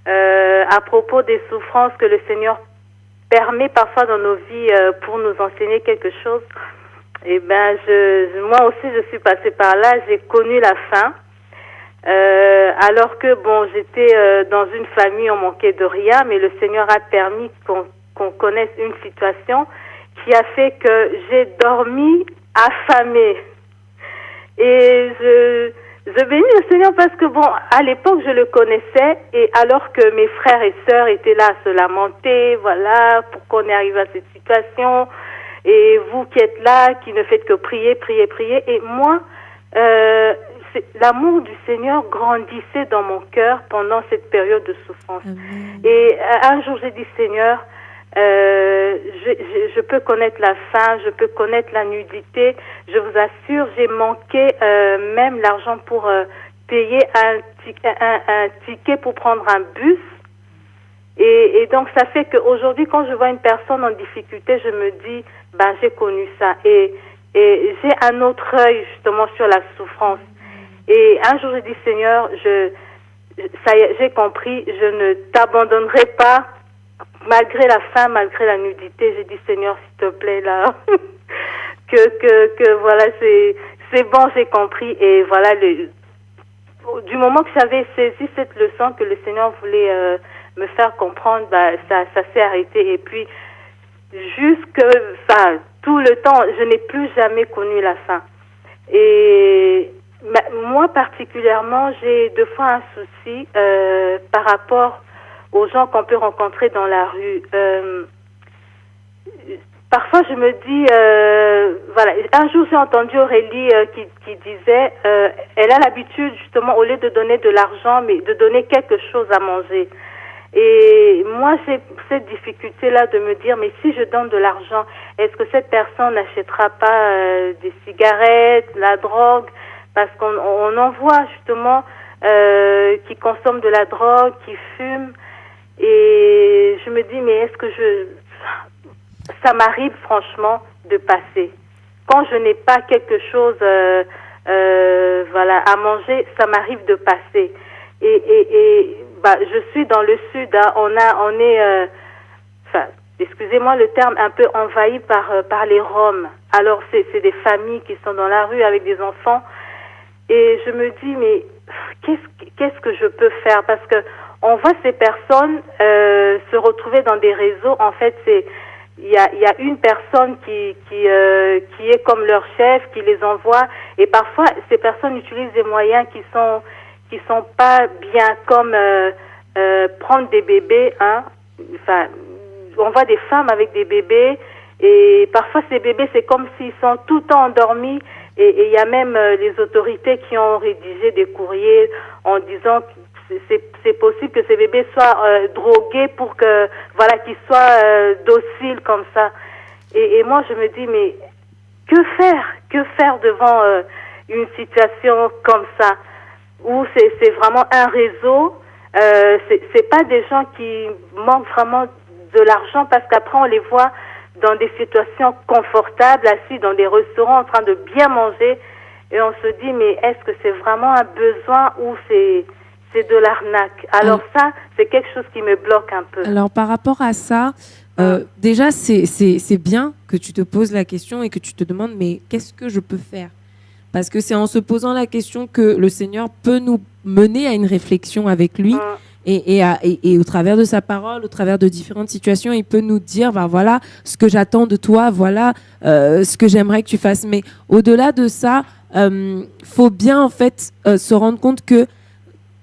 à propos des souffrances que le Seigneur permet parfois dans nos vies pour nous enseigner quelque chose. Et moi aussi je suis passée par là, j'ai connu la faim. Alors que j'étais dans une famille, on manquait de rien, mais le Seigneur a permis qu'on connaisse une situation qui a fait que j'ai dormi affamée. Et je bénis le Seigneur parce que à l'époque je le connaissais, et alors que mes frères et sœurs étaient là à se lamenter, voilà, pourquoi on est arrivé à cette situation, et vous qui êtes là, qui ne faites que prier, et moi, l'amour du Seigneur grandissait dans mon cœur pendant cette période de souffrance. Amen. Et un jour j'ai dit, Seigneur, je peux connaître la faim, je peux connaître la nudité. Je vous assure, j'ai manqué même l'argent pour payer un ticket pour prendre un bus. Et donc ça fait qu'aujourd'hui, quand je vois une personne en difficulté, je me dis, j'ai connu ça. Et j'ai un autre œil justement sur la souffrance. Et un jour, j'ai dit, Seigneur, ça y est, j'ai compris, je ne t'abandonnerai pas. Malgré la faim, malgré la nudité, j'ai dit, Seigneur, s'il te plaît, là, que voilà, c'est bon, j'ai compris. Et voilà, du moment que j'avais saisi cette leçon que le Seigneur voulait me faire comprendre, ça s'est arrêté. Et puis, tout le temps, je n'ai plus jamais connu la faim. Et moi, particulièrement, j'ai deux fois un souci par rapport aux gens qu'on peut rencontrer dans la rue. parfois je me dis, voilà, un jour j'ai entendu Aurélie qui disait, elle a l'habitude justement, au lieu de donner de l'argent, mais de donner quelque chose à manger. Et moi, j'ai cette difficulté-là de me dire, mais si je donne de l'argent, est-ce que cette personne n'achètera pas des cigarettes, la drogue? Parce qu'on en voit justement qui consomment de la drogue, qui fument. Et je me dis, mais est-ce que ça m'arrive franchement de passer. Quand je n'ai pas quelque chose voilà, à manger, ça m'arrive de passer. Et je suis dans le sud, hein, on est, excusez-moi le terme, un peu envahi par les Roms. Alors c'est des familles qui sont dans la rue avec des enfants. Et je me dis, mais qu'est-ce que je peux faire? Parce que on voit ces personnes se retrouver dans des réseaux. En fait, il y a une personne qui est comme leur chef, qui les envoie. Et parfois, ces personnes utilisent des moyens qui sont pas bien, comme prendre des bébés. Hein. Enfin, on voit des femmes avec des bébés. Et parfois, ces bébés, c'est comme s'ils sont tout le temps endormis. Et il y a même les autorités qui ont rédigé des courriers en disant que c'est possible que ces bébés soient drogués pour que, voilà, qu'ils soient dociles comme ça. Et moi, je me dis, mais que faire devant une situation comme ça, où c'est vraiment un réseau, c'est pas des gens qui manquent vraiment de l'argent, parce qu'après, on les voit dans des situations confortables, assis dans des restaurants en train de bien manger, et on se dit, mais est-ce que c'est vraiment un besoin ou c'est de l'arnaque? Alors ça, c'est quelque chose qui me bloque un peu. Alors par rapport à ça, déjà c'est bien que tu te poses la question et que tu te demandes, mais qu'est-ce que je peux faire? Parce que c'est en se posant la question que le Seigneur peut nous mener à une réflexion avec lui. Et au travers de sa parole, au travers de différentes situations, il peut nous dire, ben voilà ce que j'attends de toi, voilà ce que j'aimerais que tu fasses. Mais au-delà de ça, faut bien en fait se rendre compte que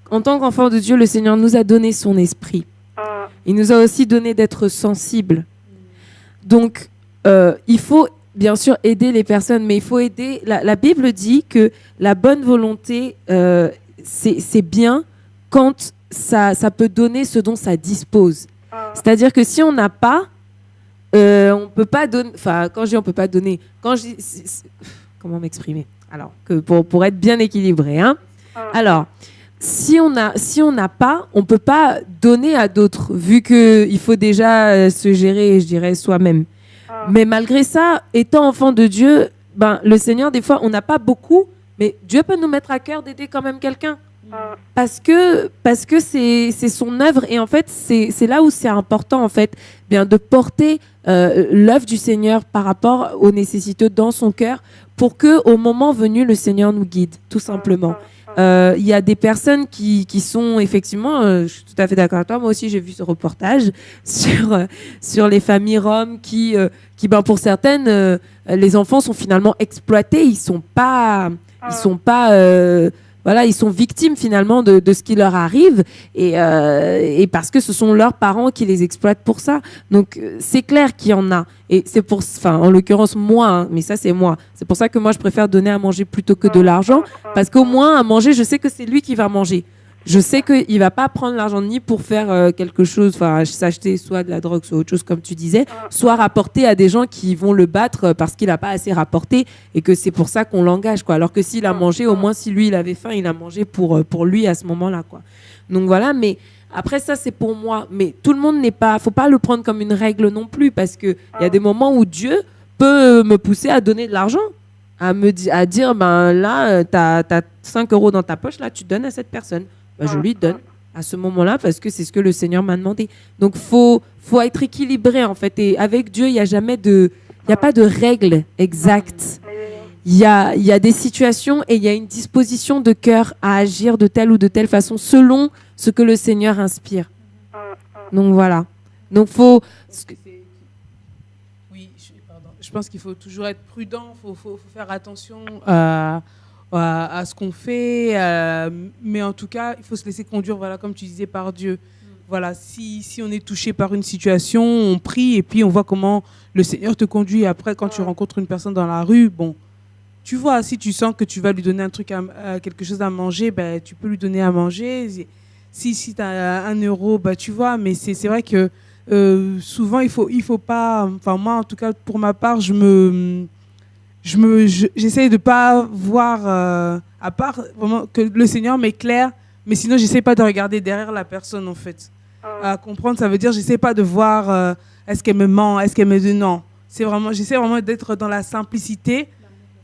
en tant qu'enfant de Dieu, le Seigneur nous a donné son esprit. Il nous a aussi donné d'être sensibles. Donc, il faut bien sûr aider les personnes, mais il faut aider. La Bible dit que la bonne volonté, c'est bien quand ça peut donner ce dont ça dispose. C'est-à-dire que si on n'a pas, on peut pas donner. Enfin, quand je dis on peut pas donner, comment m'exprimer? Alors que pour être bien équilibré, hein. Alors, si on n'a pas, on peut pas donner à d'autres, vu que il faut déjà se gérer, je dirais, soi-même. Mais malgré ça, étant enfant de Dieu, ben le Seigneur, des fois, on n'a pas beaucoup, mais Dieu peut nous mettre à cœur d'aider quand même quelqu'un. Parce que c'est son œuvre, et en fait c'est là où c'est important en fait, bien de porter l'œuvre du Seigneur par rapport aux nécessiteux dans son cœur, pour que au moment venu le Seigneur nous guide, tout simplement. Il y a des personnes qui sont effectivement, je suis tout à fait d'accord avec toi, moi aussi j'ai vu ce reportage sur les familles roms qui ben pour certaines les enfants sont finalement exploités, ils sont pas voilà, ils sont victimes finalement de ce qui leur arrive, et parce que ce sont leurs parents qui les exploitent pour ça. Donc c'est clair qu'il y en a, et c'est pour, enfin en l'occurrence moi, hein, mais ça c'est moi. C'est pour ça que moi je préfère donner à manger plutôt que de l'argent, parce qu'au moins à manger, je sais que c'est lui qui va manger. Je sais qu'il va pas prendre l'argent ni pour faire quelque chose, enfin s'acheter soit de la drogue, soit autre chose comme tu disais, soit rapporter à des gens qui vont le battre parce qu'il a pas assez rapporté, et que c'est pour ça qu'on l'engage, quoi. Alors que s'il a mangé, au moins si lui il avait faim, il a mangé pour lui à ce moment-là, quoi. Donc voilà, mais après ça c'est pour moi, mais tout le monde n'est pas, faut pas le prendre comme une règle non plus, parce que il y a des moments où Dieu peut me pousser à donner de l'argent, à dire ben là t'as 5 € dans ta poche, là tu donnes à cette personne. Ben, je lui donne à ce moment-là, parce que c'est ce que le Seigneur m'a demandé. Donc faut être équilibré en fait, et avec Dieu il y a pas de règle exacte. Il y a des situations et il y a une disposition de cœur à agir de telle ou de telle façon selon ce que le Seigneur inspire. Donc voilà. Donc faut. Oui, je pense qu'il faut toujours être prudent, faut faire attention à ce qu'on fait, mais en tout cas, il faut se laisser conduire, voilà, comme tu disais, par Dieu. voilà, si on est touché par une situation, on prie et puis on voit comment le Seigneur te conduit. Après, quand tu rencontres une personne dans la rue, bon, tu vois, si tu sens que tu vas lui donner un truc, quelque chose à manger, ben, tu peux lui donner à manger. Si tu as 1 euro, ben, tu vois, mais c'est vrai que souvent, il faut pas, enfin moi en tout cas pour ma part, j'essaie de pas voir, à part vraiment que le Seigneur m'éclaire, mais sinon j'essaie pas de regarder derrière la personne en fait. À comprendre, ça veut dire j'essaie pas de voir est-ce qu'elle me ment, est-ce qu'elle me dit non. J'essaie vraiment d'être dans la simplicité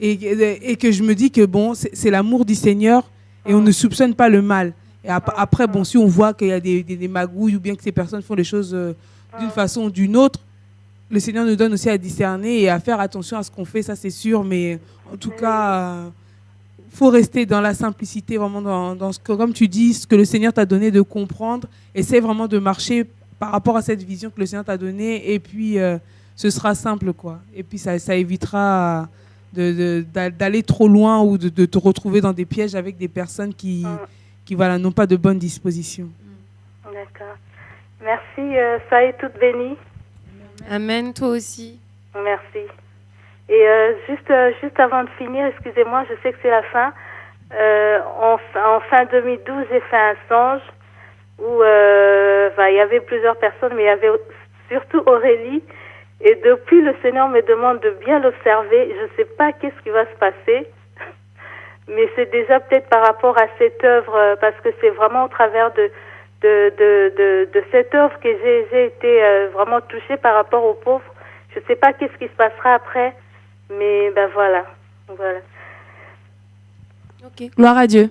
et que je me dis que bon, c'est l'amour du Seigneur et on ne soupçonne pas le mal. Et après, bon, si on voit qu'il y a des magouilles ou bien que ces personnes font les choses d'une façon ou d'une autre, le Seigneur nous donne aussi à discerner et à faire attention à ce qu'on fait, ça c'est sûr. Mais en tout cas, faut rester dans la simplicité, vraiment dans ce que, comme tu dis, ce que le Seigneur t'a donné de comprendre. Essaie vraiment de marcher par rapport à cette vision que le Seigneur t'a donnée et puis ce sera simple, quoi. Et puis ça évitera d'aller trop loin ou de te retrouver dans des pièges avec des personnes qui voilà, n'ont pas de bonnes dispositions. D'accord. Merci, soyez toutes bénies. Amen, toi aussi. Merci. Et juste avant de finir, excusez-moi, je sais que c'est la fin. En fin 2012, j'ai fait un songe où il y avait plusieurs personnes, mais il y avait surtout Aurélie. Et depuis, le Seigneur me demande de bien l'observer. Je ne sais pas qu'est-ce qui va se passer, mais c'est déjà peut-être par rapport à cette œuvre, parce que c'est vraiment au travers de cette œuvre que j'ai été vraiment touchée par rapport aux pauvres. Je ne sais pas qu'est-ce qui se passera après, mais ben voilà. Ok. Gloire à Dieu.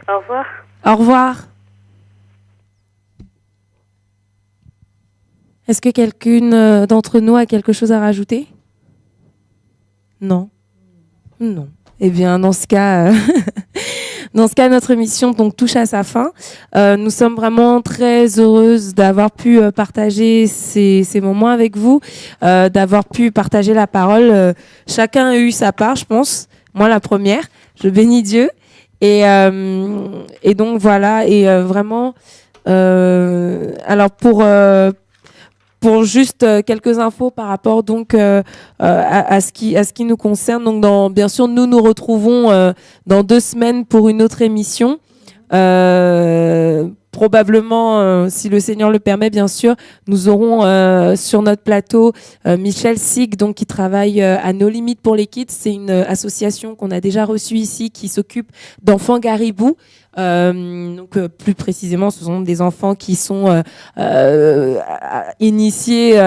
Au revoir. Au revoir. Est-ce que quelqu'une d'entre nous a quelque chose à rajouter? Non. Non. Eh bien, dans ce cas, notre émission donc touche à sa fin. Nous sommes vraiment très heureuses d'avoir pu partager ces moments avec vous, d'avoir pu partager la parole. Chacun a eu sa part, je pense. Moi, la première. Je bénis Dieu. Et donc voilà. Et vraiment. Alors pour juste quelques infos par rapport donc à ce qui nous concerne. Donc bien sûr nous retrouvons dans 2 semaines pour une autre émission. Probablement, si le Seigneur le permet, bien sûr, nous aurons sur notre plateau Michel Sig, donc qui travaille à No Limites pour les Kids. C'est une association qu'on a déjà reçue ici qui s'occupe d'enfants garibous. Donc plus précisément, ce sont des enfants qui sont initiés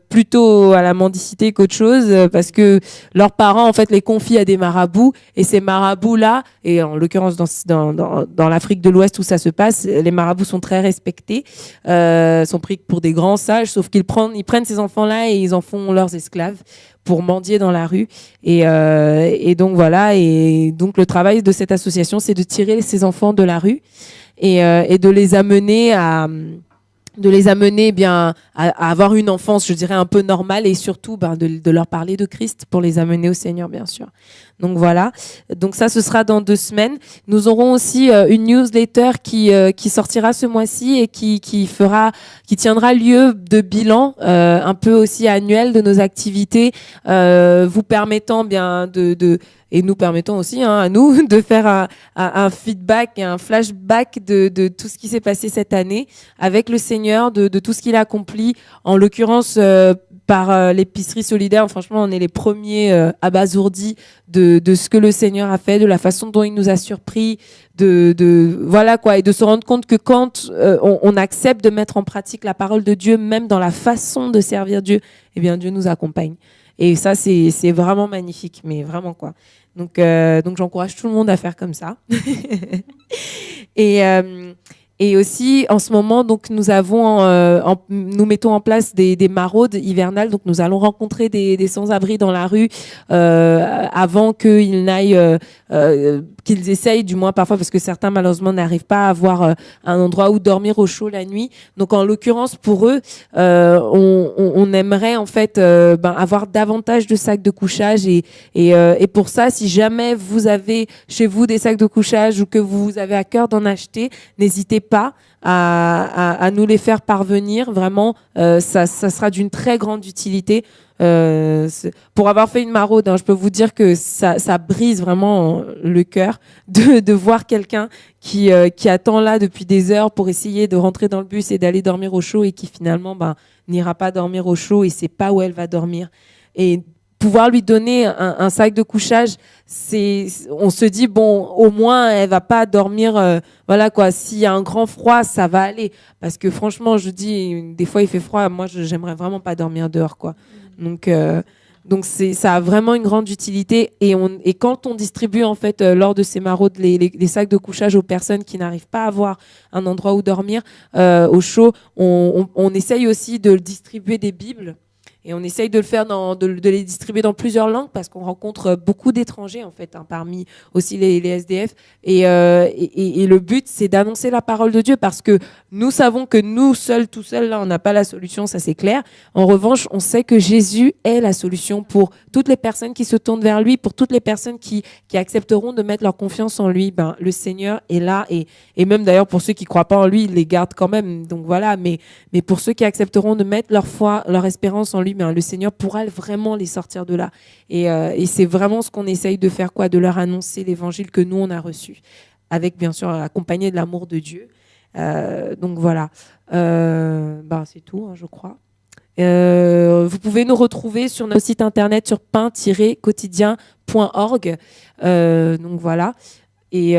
plutôt à la mendicité qu'autre chose, parce que leurs parents en fait les confient à des marabouts, et ces marabouts là, et en l'occurrence dans l'Afrique de l'Ouest où ça se passe, les marabouts sont très respectés, sont pris pour des grands sages, sauf qu'ils prennent ces enfants là et ils en font leurs esclaves pour mendier dans la rue. Et donc voilà, et donc le travail de cette association, c'est de tirer ces enfants de la rue et de les amener bien à avoir une enfance, je dirais, un peu normale, et surtout de leur parler de Christ pour les amener au Seigneur, bien sûr. Donc voilà. Donc ça, ce sera dans 2 semaines. Nous aurons aussi une newsletter qui sortira ce mois-ci et qui tiendra lieu de bilan un peu aussi annuel de nos activités, vous permettant bien et nous permettons aussi à nous de faire un feedback et un flashback de tout ce qui s'est passé cette année avec le Seigneur, de tout ce qu'il a accompli, en l'occurrence par l'épicerie solidaire. Franchement, on est les premiers abasourdis de ce que le Seigneur a fait, de la façon dont il nous a surpris, voilà quoi, et de se rendre compte que quand on accepte de mettre en pratique la parole de Dieu, même dans la façon de servir Dieu, eh bien Dieu nous accompagne. Et ça, c'est vraiment magnifique, mais vraiment quoi. Donc j'encourage tout le monde à faire comme ça. Et aussi, en ce moment, donc nous mettons en place des maraudes hivernales. Donc nous allons rencontrer des sans-abri dans la rue avant qu'ils n'aillent, qu'ils essayent, du moins parfois, parce que certains malheureusement n'arrivent pas à avoir un endroit où dormir au chaud la nuit. Donc en l'occurrence pour eux, on aimerait en fait avoir davantage de sacs de couchage et pour ça, si jamais vous avez chez vous des sacs de couchage ou que vous avez à cœur d'en acheter, n'hésitez pas à nous les faire parvenir. Vraiment, ça sera d'une très grande utilité. Pour avoir fait une maraude, je peux vous dire que ça brise vraiment le cœur de voir quelqu'un qui attend là depuis des heures pour essayer de rentrer dans le bus et d'aller dormir au chaud et qui finalement n'ira pas dormir au chaud et sait pas où elle va dormir. Et pouvoir lui donner un sac de couchage, on se dit bon, au moins elle va pas dormir, voilà quoi. S'il y a un grand froid, ça va aller. Parce que franchement, je dis, des fois il fait froid, moi j'aimerais vraiment pas dormir dehors quoi. Donc ça a vraiment une grande utilité et quand on distribue en fait lors de ces maraudes les sacs de couchage aux personnes qui n'arrivent pas à avoir un endroit où dormir au chaud, on essaye aussi de distribuer des Bibles. Et on essaye de le faire, de les distribuer dans plusieurs langues parce qu'on rencontre beaucoup d'étrangers en fait, parmi aussi les SDF. Et le but, c'est d'annoncer la parole de Dieu parce que nous savons que nous seuls, tout seuls, là, on n'a pas la solution, ça c'est clair. En revanche, on sait que Jésus est la solution pour toutes les personnes qui se tournent vers lui, pour toutes les personnes qui accepteront de mettre leur confiance en lui. Le Seigneur est là et même d'ailleurs pour ceux qui ne croient pas en lui, il les garde quand même. Donc voilà, mais pour ceux qui accepteront de mettre leur foi, leur espérance en lui, le Seigneur pourra vraiment les sortir de là. Et c'est vraiment ce qu'on essaye de faire, de leur annoncer l'évangile que nous, on a reçu, avec bien sûr accompagné de l'amour de Dieu. Donc voilà, c'est tout, je crois. Vous pouvez nous retrouver sur notre site internet sur pain-quotidien.org. Donc voilà. Et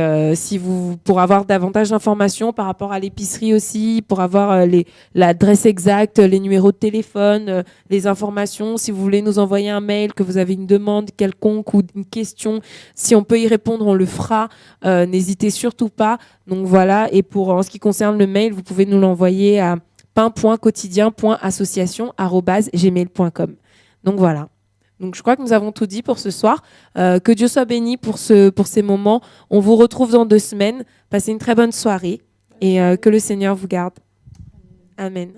pour avoir davantage d'informations par rapport à l'épicerie aussi, pour avoir l'adresse exacte, les numéros de téléphone, les informations, si vous voulez nous envoyer un mail, que vous avez une demande quelconque ou une question, si on peut y répondre, on le fera. N'hésitez surtout pas. Donc voilà. Et en ce qui concerne le mail, vous pouvez nous l'envoyer à pain.quotidien.association@gmail.com. Donc voilà. Donc je crois que nous avons tout dit pour ce soir. Que Dieu soit béni pour ces moments. On vous retrouve dans 2 semaines. Passez une très bonne soirée et que le Seigneur vous garde. Amen.